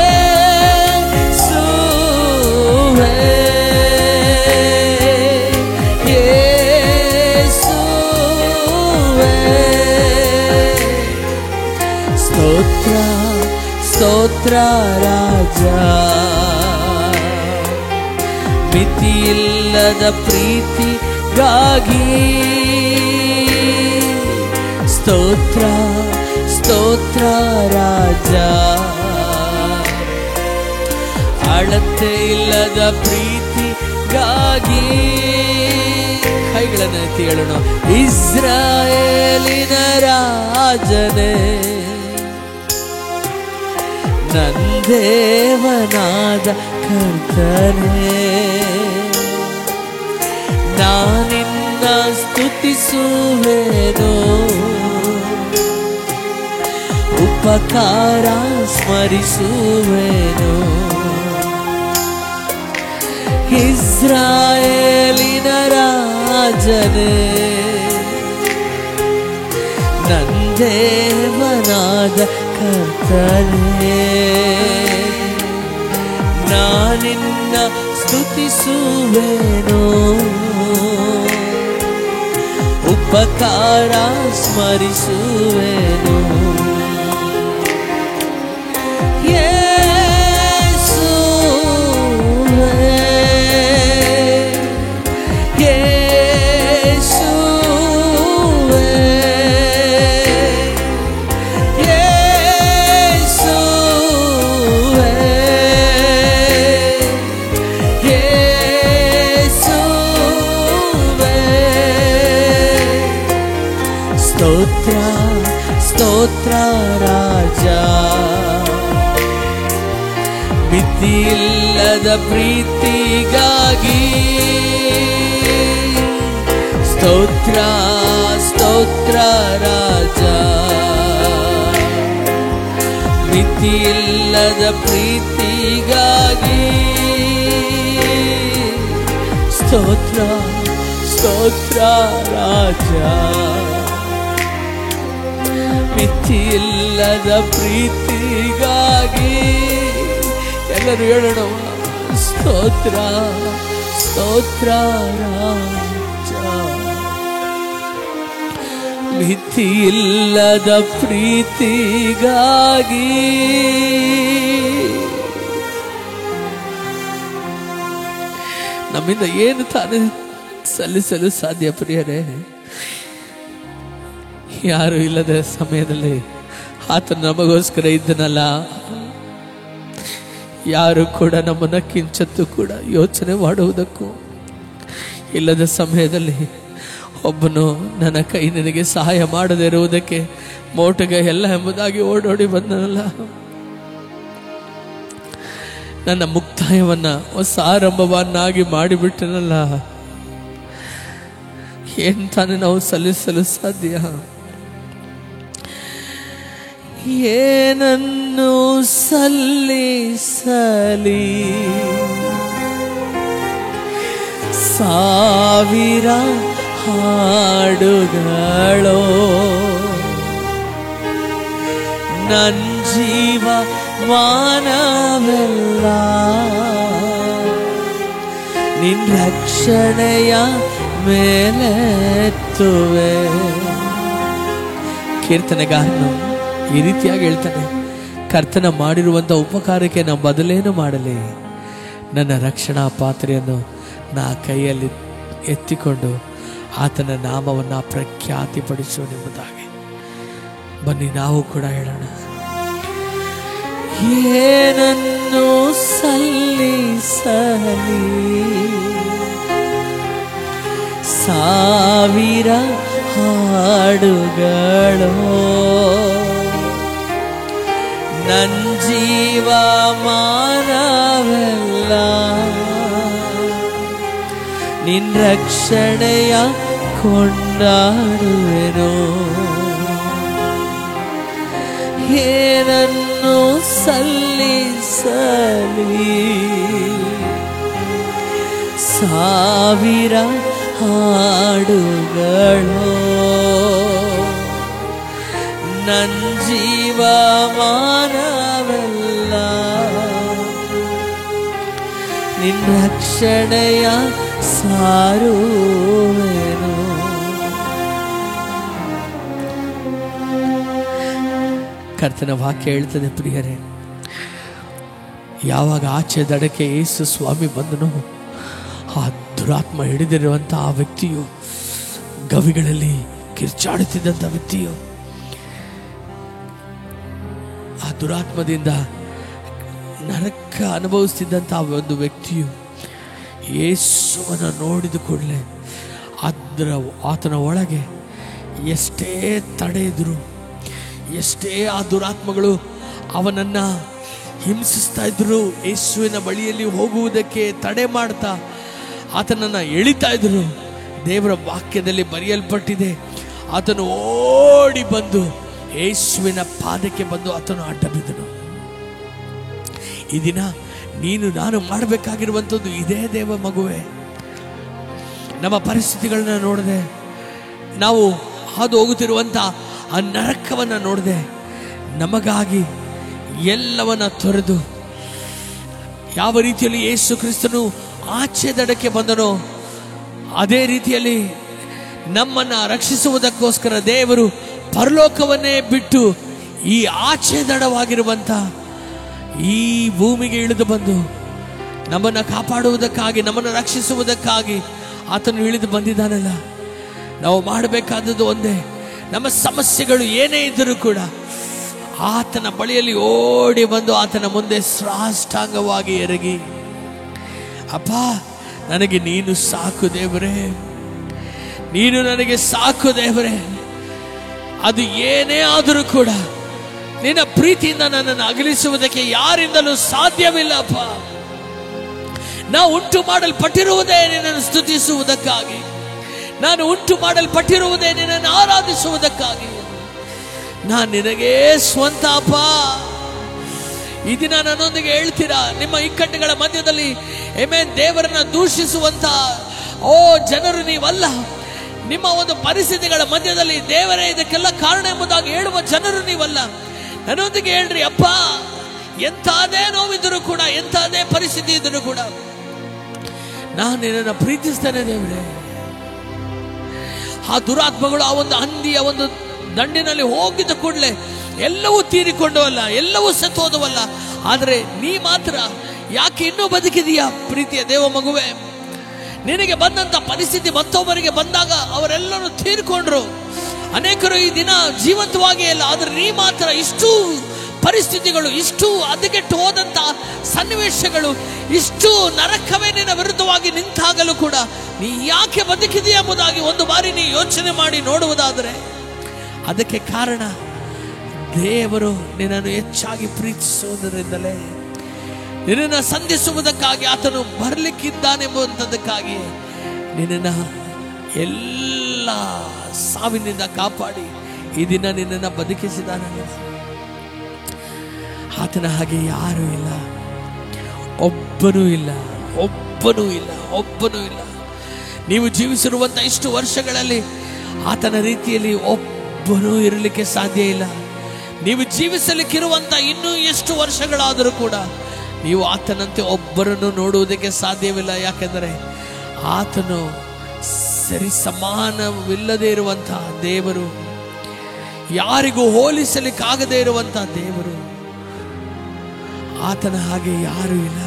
ಯೇಸುವೇ ಸ್ತೋತ್ರ ಸ್ತೋತ್ರ ರಾಜ, ಮಿತಿಯಿಲ್ಲದ ಪ್ರೀತಿಗಾಗಿ ಸ್ತೋತ್ರ ಸ್ತೋತ್ರ ರಾಜ, ಅಳತೆ ಇಲ್ಲದ ಪ್ರೀತಿಗಾಗಿ. ಕೈಗಳನ್ನು ಎತ್ತಿ ಹೇಳೋಣ. ಇಸ್ರಾಯೇಲಿನ ರಾಜನೇ, ನನ್ ದೇವನಾದ ಕರ್ತನೇ, ನಾನಿನ್ನ ಸ್ತುತಿಸುವೆನು, ಉಪಕಾರ ಸ್ಮರಿಸುವೆನು. ಇಸ್ರಾಯೇಲಿನ ರಾಜನೇ, ನನ್ ದೇವನಾದ ಕರ್ತನೇ, ನಾನಿನ್ನ ಸ್ತುತಿಸುವೆನು, ಉಪಕಾರ ಸ್ಮರಿಸುವೆನು. ಸ್ತೋತ್ರ ಸ್ತೋತ್ರ ರಾಜ, ಮಿತಿಯಿಲ್ಲದ ಪ್ರೀತಿಗಾಗಿ ಸ್ತೋತ್ರ ಸ್ತೋತ್ರ ರಾಜ, ಮಿತಿಯಿಲ್ಲದ ಪ್ರೀತಿಗಾಗಿ ಸ್ತೋತ್ರ ಸ್ತೋತ್ರ ರಾಜ, ಮಿತಿಯಿಲ್ಲದ ಪ್ರೀತಿಗಾಗಿ. ಎಲ್ಲರೂ ಹೇಳೋಣ. ಸ್ತೋತ್ರ ಸ್ತೋತ್ರ ರಾಜ, ಮಿತಿಯಿಲ್ಲದ ಪ್ರೀತಿಗಾಗಿ. ನಮ್ಮಿಂದ ಏನು ತಾನೇ ಸಲ್ಲಿಸಲು ಸಾಧ್ಯ ಪ್ರಿಯರೇ? ಯಾರು ಇಲ್ಲದ ಸಮಯದಲ್ಲಿ ಆತನು ನಮಗೋಸ್ಕರ ಇದ್ದನಲ್ಲ. ಯಾರು ಕೂಡ ನಮ್ಮನ್ನ ಕಿಂಚತ್ತು ಕೂಡ ಯೋಚನೆ ಮಾಡುವುದಕ್ಕೂ ಇಲ್ಲದ ಸಮಯದಲ್ಲಿ ಒಬ್ಬನು ನನ್ನ ಕೈ ನಿನಗೆ ಸಹಾಯ ಮಾಡದೇ ಇರುವುದಕ್ಕೆ ಮೋಟಗೆ ಎಲ್ಲ ಎಂಬುದಾಗಿ ಓಡೋಡಿ ಬಂದನಲ್ಲ. ನನ್ನ ಮುಕ್ತಾಯವನ್ನ ಹೊಸ ಆರಂಭವನ್ನಾಗಿ ಮಾಡಿಬಿಟ್ಟನಲ್ಲ. ಏನ್ ತಾನೇ ನಾವು ಸಲ್ಲಿಸಲು ಸಾಧ್ಯ? ಏನನ್ನು ಸಲ್ಲಿಸಲಿ? ಸಾವಿರ ಹಾಡುಗಳೋ ನನ್ ಜೀವ ಮಾನವೆಲ್ಲ ನಿನ್ ರಕ್ಷಣೆಯ ಮೇಲೆತ್ತುವೆ. ಕೀರ್ತನೆಗಾರನು ಈ ರೀತಿಯಾಗಿ ಹೇಳ್ತಾನೆ, ಕರ್ತನ ಮಾಡಿರುವಂಥ ಉಪಕಾರಕ್ಕೆ ನಾನು ಬದಲೇನು ಮಾಡಲಿ, ನನ್ನ ರಕ್ಷಣಾ ಪಾತ್ರೆಯನ್ನು ನಾ ಕೈಯಲ್ಲಿ ಎತ್ತಿಕೊಂಡು ಆತನ ನಾಮವನ್ನು ಪ್ರಖ್ಯಾತಿಪಡಿಸುವನೆಂಬುದಾಗಿ. ಬನ್ನಿ ನಾವು ಕೂಡ ಹೇಳೋಣ. ಏನನ್ನು ಸಲ್ಲಿಸಲಿ? ಸಾವಿರ ಹಾಡುಗಳೋ ನನ್ ಜೀವ ಮಾನವೆಲ್ಲ ನಿನ್ನ ರಕ್ಷಣೆಯ ಕೊಂಡಾಡುವೆನು. ಏನನ್ನು ಸಲ್ಲಿಸಲಿ, ಸಾವಿರ ಹಾಡುಗಳು ನನ್ನ ಜೀವಮಾನವೆಲ್ಲ ನಿನ್ನ ರಕ್ಷಣೆಯ ಸಾರುವೆನು. ಕರ್ತನ ವಾಕ್ಯ ಹೇಳ್ತದೆ ಪ್ರಿಯರೇ, ಯಾವಾಗ ಆಚೆ ದಡಕ್ಕೆ ಯೇಸು ಸ್ವಾಮಿ ಬಂದನು, ಆ ದುರಾತ್ಮ ಹಿಡಿದಿರುವಂಥ ಆ ವ್ಯಕ್ತಿಯು, ಗವಿಗಳಲ್ಲಿ ಕಿರ್ಚಾಡುತ್ತಿದ್ದಂಥ ವ್ಯಕ್ತಿಯು, ಆ ದುರಾತ್ಮದಿಂದ ನರಕ ಅನುಭವಿಸ್ತಿದ್ದಂಥ ಒಂದು ವ್ಯಕ್ತಿಯು ಯೇಸುವನ್ನು ನೋಡಿದ ಕೂಡಲೇ ಆತನ ಒಳಗೆ ಎಷ್ಟೇ ತಡೆ ಇದ್ರು, ಎಷ್ಟೇ ಆ ದುರಾತ್ಮಗಳು ಅವನನ್ನು ಹಿಂಸಿಸ್ತಾ ಇದ್ರು, ಯೇಸುವಿನ ಬಳಿಯಲ್ಲಿ ಹೋಗುವುದಕ್ಕೆ ತಡೆ ಮಾಡ್ತಾ ಆತನನ್ನು ಎಳಿತಾ ಇದ್ರು. ದೇವರ ವಾಕ್ಯದಲ್ಲಿ ಬರೆಯಲ್ಪಟ್ಟಿದೆ, ಆತನು ಓಡಿ ಬಂದು ಯೇಸುವಿನ ಪಾದಕ್ಕೆ ಬಂದು ಆತನು ಅಡ್ಡ ಬಿದ್ದನು. ಈ ದಿನ ನೀನು ನಾನು ಮಾಡಬೇಕಾಗಿರುವಂಥದ್ದು ಇದೇ. ದೇವ ಮಗುವೆ, ನಮ್ಮ ಪರಿಸ್ಥಿತಿಗಳನ್ನ ನೋಡದೆ, ನಾವು ಹಾದು ಹೋಗುತ್ತಿರುವಂಥ ಆ ನರಕವನ್ನು ನೋಡದೆ, ನಮಗಾಗಿ ಎಲ್ಲವನ್ನ ತೊರೆದು ಯಾವ ರೀತಿಯಲ್ಲಿ ಯೇಸು ಕ್ರಿಸ್ತನು ಆಚೆ ದಡಕ್ಕೆ ಬಂದನೋ ಅದೇ ರೀತಿಯಲ್ಲಿ ನಮ್ಮನ್ನು ರಕ್ಷಿಸುವುದಕ್ಕೋಸ್ಕರ ದೇವರು ಪರಲೋಕವನ್ನೇ ಬಿಟ್ಟು ಈ ಆಚೆ ದಡವಾಗಿರುವಂಥ ಈ ಭೂಮಿಗೆ ಇಳಿದು ಬಂದು ನಮ್ಮನ್ನು ಕಾಪಾಡುವುದಕ್ಕಾಗಿ, ನಮ್ಮನ್ನು ರಕ್ಷಿಸುವುದಕ್ಕಾಗಿ ಆತನು ಇಳಿದು ಬಂದಿದ್ದಾನಲ್ಲ. ನಾವು ಮಾಡಬೇಕಾದದ್ದು ಒಂದೇ, ನಮ್ಮ ಸಮಸ್ಯೆಗಳು ಏನೇ ಇದ್ದರೂ ಕೂಡ ಆತನ ಬಳಿಯಲ್ಲಿ ಓಡಿ ಬಂದು ಆತನ ಮುಂದೆ ಸಾಷ್ಟಾಂಗವಾಗಿ ಎರಗಿ, ಅಪ್ಪ ನನಗೆ ನೀನು ಸಾಕು ದೇವರೇ, ನೀನು ನನಗೆ ಸಾಕು ದೇವರೇ, ಅದು ಏನೇ ಆದರೂ ಕೂಡ ನಿನ್ನ ಪ್ರೀತಿಯಿಂದ ನನ್ನನ್ನು ಅಗಲಿಸುವುದಕ್ಕೆ ಯಾರಿಂದಲೂ ಸಾಧ್ಯವಿಲ್ಲಪ್ಪ. ನಾವು ಉಂಟು ಮಾಡಲ್ಪಟ್ಟಿರುವುದೇ ನಿನ್ನನ್ನು ಸ್ತುತಿಸುವುದಕ್ಕಾಗಿ, ನಾನು ಉಂಟು ಮಾಡಲ್ಪಟ್ಟಿರುವುದೇ ನಿನ್ನನ್ನು ಆರಾಧಿಸುವುದಕ್ಕಾಗಿ. ನಾನು ನಿನಗೇ ಸ್ವಂತ ಅಪ್ಪ. ಈ ದಿನ ನನ್ನೊಂದಿಗೆ ಹೇಳ್ತೀರಾ, ನಿಮ್ಮ ಇಕ್ಕಟ್ಟುಗಳ ಮಧ್ಯದಲ್ಲಿ ಆಮೆನ್ ದೇವರನ್ನ ದೂಷಿಸುವಂತ ಜನರು ನೀವಲ್ಲ. ನಿಮ್ಮ ಒಂದು ಪರಿಸ್ಥಿತಿಗಳ ಮಧ್ಯದಲ್ಲಿ ದೇವರೇ ಇದಕ್ಕೆಲ್ಲ ಕಾರಣ ಎಂಬುದಾಗಿ ಹೇಳುವ ಜನರು ನೀವಲ್ಲ. ನನ್ನೊಂದಿಗೆ ಹೇಳ್ರಿ, ಅಪ್ಪ ಎಂಥದೇ ನೋವಿದ್ದರೂ ಕೂಡ, ಎಂಥದೇ ಪರಿಸ್ಥಿತಿ ಇದ್ದರೂ ಕೂಡ ನಾನು ನಿನ್ನನ್ನು ಪ್ರೀತಿಸ್ತೇನೆ ದೇವರೇ. ಆ ದುರಾತ್ಮಗಳು ಆ ಒಂದು ಹಂದಿಯ ಒಂದು ದಂಡಿನಲ್ಲಿ ಹೋಗಿದ್ದ ಕೂಡಲೇ ಎಲ್ಲವೂ ತೀರಿಕೊಂಡವಲ್ಲ, ಎಲ್ಲವೂ ಸತ್ತೋದವಲ್ಲ, ಆದರೆ ನೀ ಮಾತ್ರ ಯಾಕೆ ಇನ್ನೂ ಬದುಕಿದೀಯಾ? ಪ್ರೀತಿಯ ದೇವ ಮಗುವೆ, ನಿನಗೆ ಬಂದಂತ ಪರಿಸ್ಥಿತಿ ಮತ್ತೊಬ್ಬರಿಗೆ ಬಂದಾಗ ಅವರೆಲ್ಲರೂ ತೀರ್ಕೊಂಡ್ರು, ಅನೇಕರು ಈ ದಿನ ಜೀವಂತವಾಗಿ ಇಲ್ಲ, ಆದರೆ ನೀ ಮಾತ್ರ ಇಷ್ಟು ಪರಿಸ್ಥಿತಿಗಳು, ಇಷ್ಟು ಹದಗೆಟ್ಟು ಹೋದಂತ ಸನ್ನಿವೇಶಗಳು, ಇಷ್ಟು ನರಕವೇ ನಿನ್ನ ವಿರುದ್ಧವಾಗಿ ನಿಂತಾಗಲೂ ಕೂಡ ನೀ ಯಾಕೆ ಬದುಕಿದೆಯಾ ಎಂಬುದಾಗಿ ಒಂದು ಬಾರಿ ನೀ ಯೋಚನೆ ಮಾಡಿ ನೋಡುವುದಾದರೆ ಅದಕ್ಕೆ ಕಾರಣ ದೇವರು ನಿನ್ನನ್ನು ಹೆಚ್ಚಾಗಿ ಪ್ರೀತಿಸುವುದರಿಂದಲೇ, ನಿನ್ನನ್ನು ಸಂಧಿಸುವುದಕ್ಕಾಗಿ ಆತನು ಬರಲಿಕ್ಕಿದ್ದಾನೆಂಬುದಕ್ಕಾಗಿ ನಿನ್ನನ್ನು ಎಲ್ಲ ಸಾವಿನಿಂದ ಕಾಪಾಡಿ ಈ ದಿನ ನಿನ್ನನ್ನು ಬದುಕಿಸಿದಾನೆ. ಆತನ ಹಾಗೆ ಯಾರೂ ಇಲ್ಲ, ಒಬ್ಬನೂ ಇಲ್ಲ, ಒಬ್ಬನೂ ಇಲ್ಲ, ಒಬ್ಬನೂ ಇಲ್ಲ. ನೀವು ಜೀವಿಸಿರುವಂಥ ಇಷ್ಟು ವರ್ಷಗಳಲ್ಲಿ ಆತನ ರೀತಿಯಲ್ಲಿ ಒಬ್ಬನೂ ಇರಲಿಕ್ಕೆ ಸಾಧ್ಯ ಇಲ್ಲ. ನೀವು ಜೀವಿಸಲಿಕ್ಕಿರುವಂಥ ಇನ್ನೂ ಎಷ್ಟು ವರ್ಷಗಳಾದರೂ ಕೂಡ ನೀವು ಆತನಂತೆ ಒಬ್ಬರನ್ನು ನೋಡುವುದಕ್ಕೆ ಸಾಧ್ಯವಿಲ್ಲ. ಯಾಕೆಂದರೆ ಆತನು ಸರಿ ಸಮಾನವಿಲ್ಲದೆ ಇರುವಂತಹ ದೇವರು, ಯಾರಿಗೂ ಹೋಲಿಸಲಿಕ್ಕಾಗದೇ ಇರುವಂತಹ ದೇವರು. ಆತನ ಹಾಗೆ ಯಾರೂ ಇಲ್ಲ.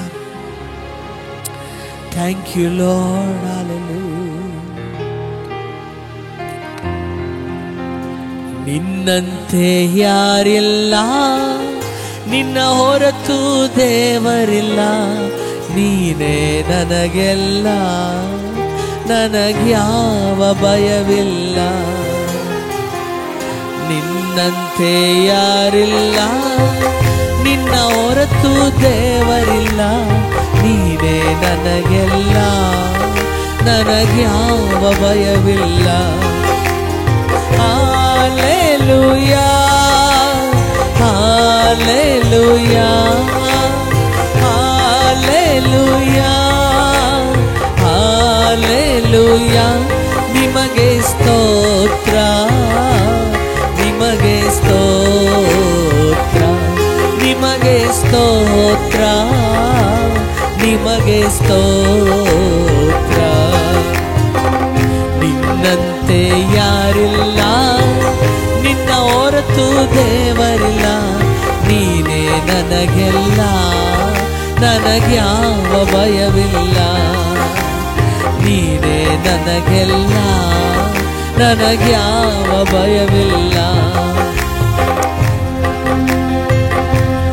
Thank you Lord, hallelujah. ನಿನ್ನಂತೆ ಯಾರಿಲ್ಲ, ನಿನ್ನ ಹೊರತು ದೇವರಿಲ್ಲ, ನೀನೇ ನನಗೆಲ್ಲ, ನನಗ್ಯಾವ ಭಯವಿಲ್ಲ. ನಿನ್ನಂತೆ ಯಾರಿಲ್ಲ, ನಿನ್ನ ಹೊರತು ದೇವರಿಲ್ಲ, ನೀನೇ ನನಗೆಲ್ಲ, ನನಗ್ಯಾವ ಭಯವಿಲ್ಲ. Hallelujah hallelujah hallelujah hallelujah. ನಿಮಗೆ ಸ್ತೋತ್ರ ನಿಮಗೆ ಸ್ತೋತ್ರ ನಿಮಗೆ ಸ್ತೋತ್ರ ನಿಮಗೆ ಸ್ತೋತ್ರ. ನಿನ್ನಂತೆ ಯಾರಿಲ್ಲ, ನಿನ್ನ ಹೊರತು ದೇವರಿಲ್ಲ. ನೀನೇ ನನಗೆಲ್ಲ, ನನಗ್ಯಾವ ಭಯವಿಲ್ಲ. ನೀನೇ ನನಗೆಲ್ಲ, ನನಗ್ಯಾವ ಭಯವಿಲ್ಲ.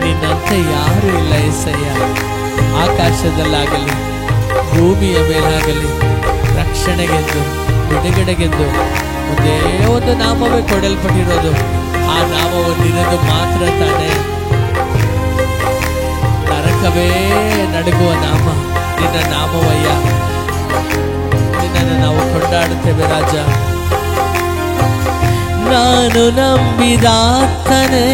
ನಿನ್ನಂತೆ ಯಾರು ಇಲ್ಲ ಏಸಯ್ಯ. ಆಕಾಶದಲ್ಲಾಗಲಿ ಭೂಮಿಯ ಮೇಲಾಗಲಿ ರಕ್ಷಣೆಗೆಂದು ಬಿಡುಗಡೆಗೆಂದು ಒಂದೇ ಒಂದು ನಾಮವೇ ಕೊಡಲ್ಪಟ್ಟಿರೋದು. ಆ ನಾಮವು ನಿನ್ನದು ಮಾತ್ರ ತಾನೇ. ನರಕವೇ ನಡುಗುವ ನಾಮ ನಿನ್ನ ನಾಮವಯ್ಯ. ನಿನ್ನನ್ನು ನಾವು ಕೊಂಡಾಡುತ್ತೇವೆ ರಾಜ. ನಾನು ನಂಬಿದಾತನೇ,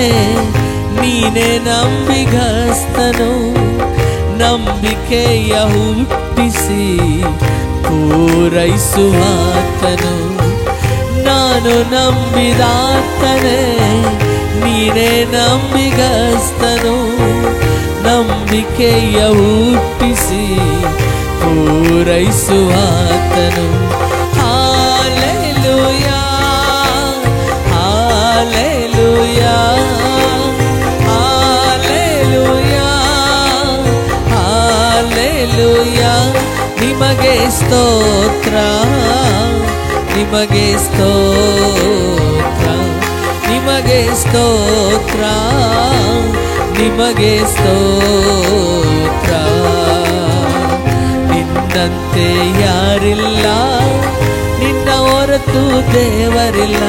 ನೀನೇ ನಂಬಿಗಸ್ತನು. ನಂಬಿಕೆಯ ಹುಟ್ಟಿಸಿ ಪೂರೈಸುವಾತನು. ನಾನು ನಂಬಿದಾತನೇ, ನೀನೇ ನಂಬಿಗಸ್ತನು. ನಂಬಿಕೆಯ ಹುಟ್ಟಿಸಿ ಪೂರೈಸುವಾತನು. Hallelujah hallelujah hallelujah hallelujah. ನಿಮಗೆ ಸ್ತೋತ್ರ ನಿಮಗೆ ಸ್ತೋತ್ರ ನಿಮಗೆ ಸ್ತೋತ್ರ ನಿಮಗೆ ಸ್ತೋತ್ರ. ನಿನ್ನಂತೆ ಯಾರಿಲ್ಲ, ನಿನ್ನ ಹೊರತು ದೇವರಿಲ್ಲ.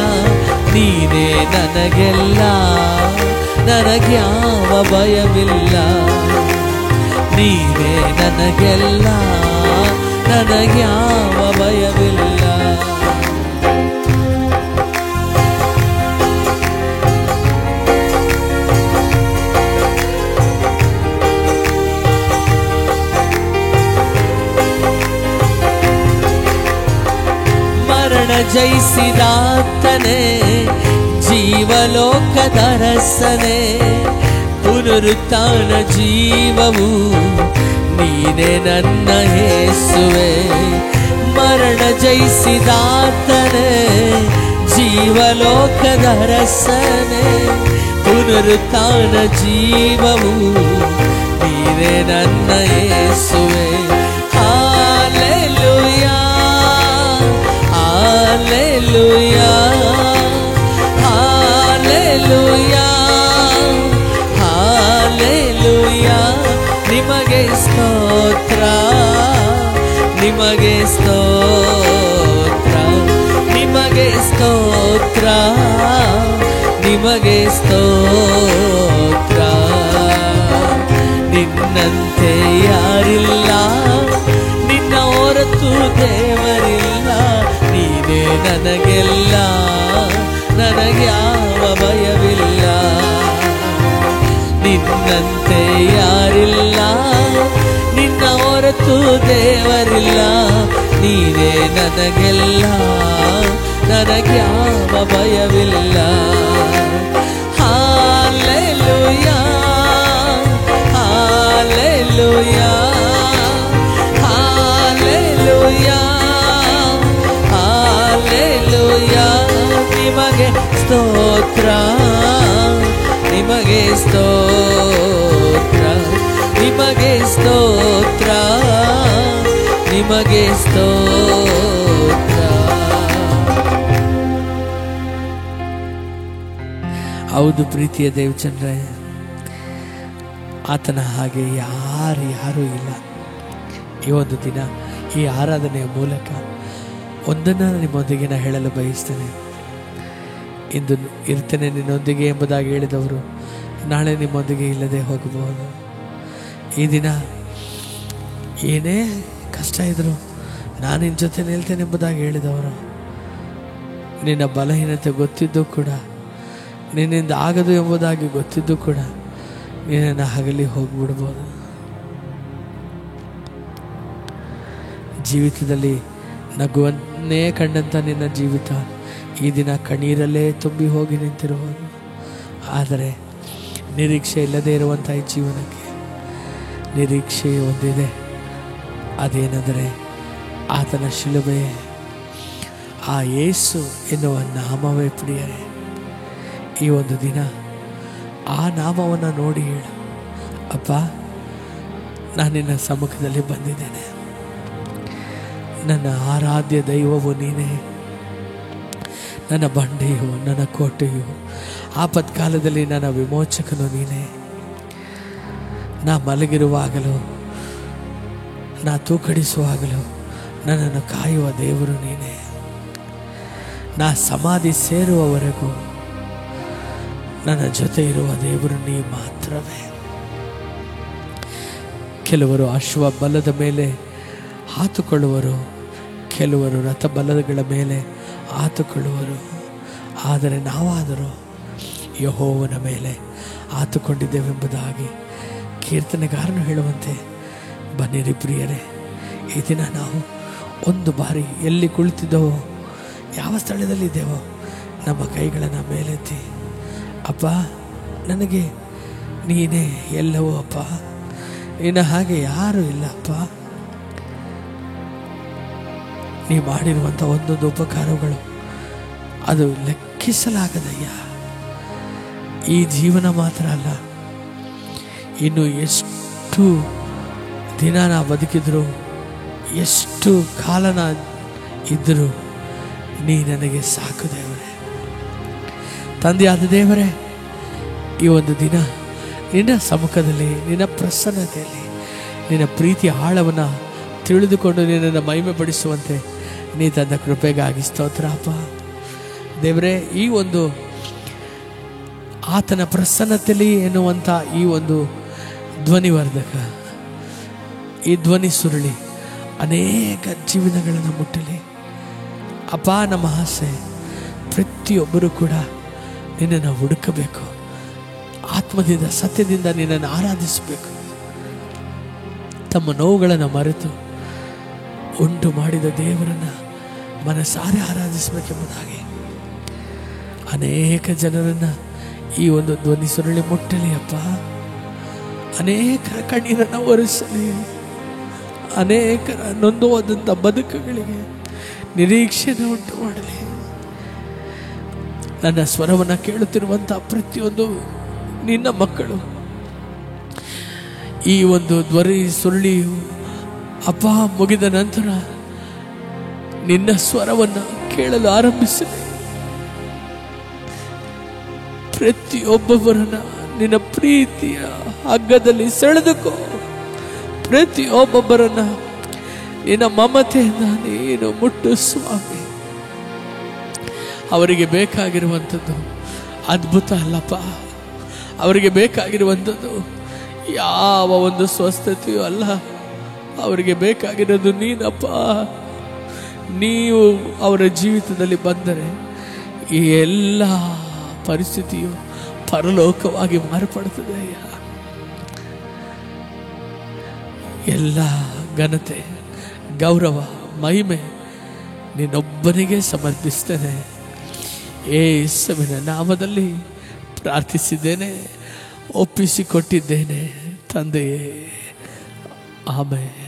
ನೀನೇ ನನಗೆಲ್ಲ, ನನಗ್ಯಾವ ಭಯವಿಲ್ಲ. ನೀನೇ ನನಗೆಲ್ಲ, ನನಗ್ಯಾವ ಭಯವಿಲ್ಲ. ಮರಣ ಜಯಿಸಿದಾತನೇ, ಜೀವಲೋಕದ ರಸನೆ. ಪುನರುತ್ಥಾನ ಜೀವವು ನೀನೇ ನನ್ನ ಯೇಸುವೆ. ಮರಣ ಜಯಿಸಿದಾತನೇ, ಜೀವಲೋಕದ ರಸನೆ. ಪುನರುತ್ಥಾನ ಜೀವವು ನೀನೇ ನನ್ನ ಯೇಸುವೆ. Hallelujah hallelujah hallelujah hallelujah. ನಿಮಗೆ ಸ್ತೋತ್ರ ನಿಮಗೆ ಸ್ತೋತ್ರ ನಿಮಗೆ ಸ್ತೋತ್ರ ನಿಮಗೆ ಸ್ತೋತ್ರ. ನಿನ್ನಂತೆ ಯಾರಿಲ್ಲ, ನಿನ್ನ ಹೊರತು ದೇವರಿಲ್ಲ. ನೀನೇ ನನಗೆಲ್ಲ, ನನಗ್ಯಾವ ಭಯವಿಲ್ಲ. ನಿನ್ನಂತೆ ಯಾರಿಲ್ಲ, ನಿನ್ನ ಹೊರತು ದೇವರಿಲ್ಲ. ನೀನೇ ನನಗೆಲ್ಲ, ನನಗ್ಯಾವ ಭಯವಿಲ್ಲ. Hallelujah hallelujah hallelujah hallelujah. ನಿಮಗೆ ಸ್ತೋತ್ರ ನಿಮಗೆ ಸ್ತೋತ್ರ ನಿಮಗೆ ಸ್ತೋತ್ರ ನಿಮಗೆ ಸ್ತೋತ್ರ. ಹೌದು ಪ್ರೀತಿಯ ದೇವಚಂದ್ರ, ಆತನ ಹಾಗೆ ಯಾರೂ ಇಲ್ಲ. ಈ ಒಂದು ದಿನ ಈ ಆರಾಧನೆಯ ಮೂಲಕ ಒಂದನ್ನು ನಿಮ್ಮೊಂದಿಗೆ ನಾನು ಹೇಳಲು ಬಯಸ್ತೇನೆ. ಇಂದು ಇರ್ತೇನೆ ನಿನ್ನೊಂದಿಗೆ ಎಂಬುದಾಗಿ ಹೇಳಿದವರು ನಾಳೆ ನಿಮ್ಮೊಂದಿಗೆ ಇಲ್ಲದೆ ಹೋಗಬಹುದು. ಈ ದಿನ ಏನೇ ಕಷ್ಟ ಇದ್ದರೂ ನಾನು ನಿನ್ನ ಜೊತೆ ನಿಲ್ತೇನೆ ಎಂಬುದಾಗಿ ಹೇಳಿದವರು ನಿನ್ನ ಬಲಹೀನತೆ ಗೊತ್ತಿದ್ದು ಕೂಡ, ನಿನ್ನಿಂದ ಆಗದು ಎಂಬುದಾಗಿ ಗೊತ್ತಿದ್ದು ಕೂಡ ನಿನ್ನನ್ನು ಹಗಲಿ ಹೋಗ್ಬಿಡ್ಬೋದು. ಜೀವಿತದಲ್ಲಿ ನಗುವನ್ನೇ ಕಂಡಂಥ ನಿನ್ನ ಜೀವಿತ ಈ ದಿನ ಕಣ್ಣೀರಲ್ಲೇ ತುಂಬಿ ಹೋಗಿ ನಿಂತಿರುವುದು. ಆದರೆ ನಿರೀಕ್ಷೆ ಇಲ್ಲದೆ ಇರುವಂಥ ಈ ಜೀವನಕ್ಕೆ ನಿರೀಕ್ಷೆ ಒಂದಿದೆ, ಅದೇನೆಂದರೆ ಆತನ ಶಿಲುಬೆ, ಆ ಯೇಸು ಎನ್ನುವ ನಾಮವೇ ಪ್ರಿಯರೇ. ಈ ಒಂದು ದಿನ ಆ ನಾಮವನ್ನು ನೋಡಿ ಹೇಳು, ಅಪ್ಪ ನಾನು ನಿನ್ನ ಸಮ್ಮುಖದಲ್ಲಿ ಬಂದಿದ್ದೇನೆ, ನನ್ನ ಆರಾಧ್ಯ ದೈವವು ನೀನೇ, ನನ್ನ ಬಂಡೆಯು, ನನ್ನ ಕೋಟೆಯು, ಆಪತ್ಕಾಲದಲ್ಲಿ ನನ್ನ ವಿಮೋಚಕನು ನೀನೇ. ನಾ ಮಲಗಿರುವಾಗಲೂ, ನಾ ತೂಕಡಿಸುವಾಗಲೂ ನನ್ನನ್ನು ಕಾಯುವ ದೇವರು ನೀನೇ. ನಾ ಸಮಾಧಿ ಸೇರುವವರೆಗೂ ನನ್ನ ಜೊತೆ ಇರುವ ದೇವರು ನೀ ಮಾತ್ರವೇ. ಕೆಲವರು ಅಶ್ವ ಬಲದ ಮೇಲೆ ಹಾತುಕೊಳ್ಳುವರು, ಕೆಲವರು ರಥಬಲಗಳ ಮೇಲೆ ಆತುಕೊಳ್ಳುವರು, ಆದರೆ ನಾವಾದರೂ ಯೆಹೋವನ ಮೇಲೆ ಆತುಕೊಂಡಿದ್ದೇವೆಂಬುದಾಗಿ ಕೀರ್ತನೆಗಾರನು ಹೇಳುವಂತೆ ಬನ್ನಿರಿ ಪ್ರಿಯರೇ, ಈ ದಿನ ನಾವು ಒಂದು ಬಾರಿ ಎಲ್ಲಿ ಕುಳಿತಿದ್ದವೋ, ಯಾವ ಸ್ಥಳದಲ್ಲಿದ್ದೇವೋ, ನಮ್ಮ ಕೈಗಳನ್ನು ಮೇಲೆತ್ತಿ, ಅಪ್ಪ ನನಗೆ ನೀನೇ ಎಲ್ಲವೂ ಅಪ್ಪ, ನಿನ್ನ ಹಾಗೆ ಯಾರೂ ಇಲ್ಲ ಅಪ್ಪ. ನೀ ಮಾಡಿರುವಂಥ ಒಂದೊಂದು ಉಪಕಾರಗಳು ಅದು ಲೆಕ್ಕಿಸಲಾಗದಯ್ಯ. ಈ ಜೀವನ ಮಾತ್ರ ಅಲ್ಲ, ಇನ್ನು ಎಷ್ಟು ದಿನ ನಾ ಬದುಕಿದ್ರು, ಎಷ್ಟು ಕಾಲ ನಾ ಇದ್ದರೂ ನೀ ನನಗೆ ಸಾಕು ದೇವರೇ. ತಂದೆಯಾದ ದೇವರೇ, ಈ ಒಂದು ದಿನ ನಿನ್ನ ಸಮ್ಮುಖದಲ್ಲಿ, ನಿನ್ನ ಪ್ರಸನ್ನತೆಯಲ್ಲಿ, ನಿನ್ನ ಪ್ರೀತಿಯ ಆಳವನ್ನು ತಿಳಿದುಕೊಂಡು ನಿನ್ನನ್ನು ಮಹಿಮೆ ಪಡಿಸುವಂತೆ ನೀ ತಂದ ಕೃಪೆಗಾಗಿ ಸ್ತೋತ್ರ ಅಪ್ಪ. ದೇವರೇ, ಈ ಒಂದು ಆತನ ಪ್ರಸನ್ನತೆಯಲ್ಲಿ ಎನ್ನುವಂಥ ಈ ಒಂದು ಧ್ವನಿವರ್ಧಕ, ಈ ಧ್ವನಿ ಸುರುಳಿ ಅನೇಕ ಜೀವನಗಳನ್ನು ಮುಟ್ಟಲಿ ಅಪ್ಪ. ನಮ್ಮ ಆಸೆ ಪ್ರತಿಯೊಬ್ಬರೂ ಕೂಡ ನಿನ್ನನ್ನು ಹುಡುಕಬೇಕು, ಆತ್ಮದಿಂದ ಸತ್ಯದಿಂದ ನಿನ್ನನ್ನು ಆರಾಧಿಸಬೇಕು, ತಮ್ಮ ನೋವುಗಳನ್ನು ಮರೆತು ಉಂಟು ಮಾಡಿದ ದೇವರನ್ನು ಮನಸಾರೆ ಆರಾಧಿಸಬೇಕೆಂಬುದಾಗಿ ಅನೇಕ ಜನರನ್ನು ಈ ಒಂದು ಧ್ವನಿ ಸುರುಳಿ ಮುಟ್ಟಲಿ ಅಪ್ಪ. ಅನೇಕರ ಕಣ್ಣೀರನ್ನು ಒರೆಸಲಿ, ಅನೇಕರ ನೊಂದು ಹೋದಂಥ ಬದುಕುಗಳಿಗೆ ನಿರೀಕ್ಷೆಯನ್ನು ಉಂಟು ಮಾಡಲಿ. ನನ್ನ ಸ್ವರವನ್ನು ಕೇಳುತ್ತಿರುವಂಥ ಪ್ರತಿಯೊಂದು ನಿನ್ನ ಮಕ್ಕಳು ಈ ಒಂದು ಧ್ವನಿ ಸುರುಳಿಯು ಅಪ್ಪ ಮುಗಿದ ನಂತರ ನಿನ್ನ ಸ್ವರವನ್ನು ಕೇಳಲು ಆರಂಭಿಸಲಿ. ಪ್ರತಿಯೊಬ್ಬೊಬ್ಬರನ್ನ ನಿನ್ನ ಪ್ರೀತಿಯ ಹಗ್ಗದಲ್ಲಿ ಸೆಳೆದುಕೋ. ಪ್ರತಿಯೊಬ್ಬೊಬ್ಬರನ್ನ ನಿನ್ನ ಮಮತೆಯಿಂದ ನೀನು ಮುಟ್ಟು ಸ್ವಾಮಿ. ಅವರಿಗೆ ಬೇಕಾಗಿರುವಂಥದ್ದು ಅದ್ಭುತ ಅಲ್ಲಪ್ಪ, ಅವರಿಗೆ ಬೇಕಾಗಿರುವಂಥದ್ದು ಯಾವ ಒಂದು ಸ್ವಸ್ಥತೆಯೂ ಅಲ್ಲ, ಅವರಿಗೆ ಬೇಕಾಗಿರೋದು ನೀನಪ್ಪ. ನೀವು ಅವರ ಜೀವಿತದಲ್ಲಿ ಬಂದರೆ ಈ ಎಲ್ಲ ಪರಿಸ್ಥಿತಿಯು ಪರಲೋಕವಾಗಿ ಮಾರ್ಪಡುತ್ತದೆ. ಎಲ್ಲ ಘನತೆ, ಗೌರವ, ಮಹಿಮೆ ನಿನ್ನೊಬ್ಬನಿಗೆ ಸಮರ್ಪಿಸ್ತೇನೆ. ಯೇಸುವಿನ ನಾಮದಲ್ಲಿ ಪ್ರಾರ್ಥಿಸಿದ್ದೇನೆ, ಒಪ್ಪಿಸಿಕೊಟ್ಟಿದ್ದೇನೆ ತಂದೆಯೇ, ಆಮೆನ್.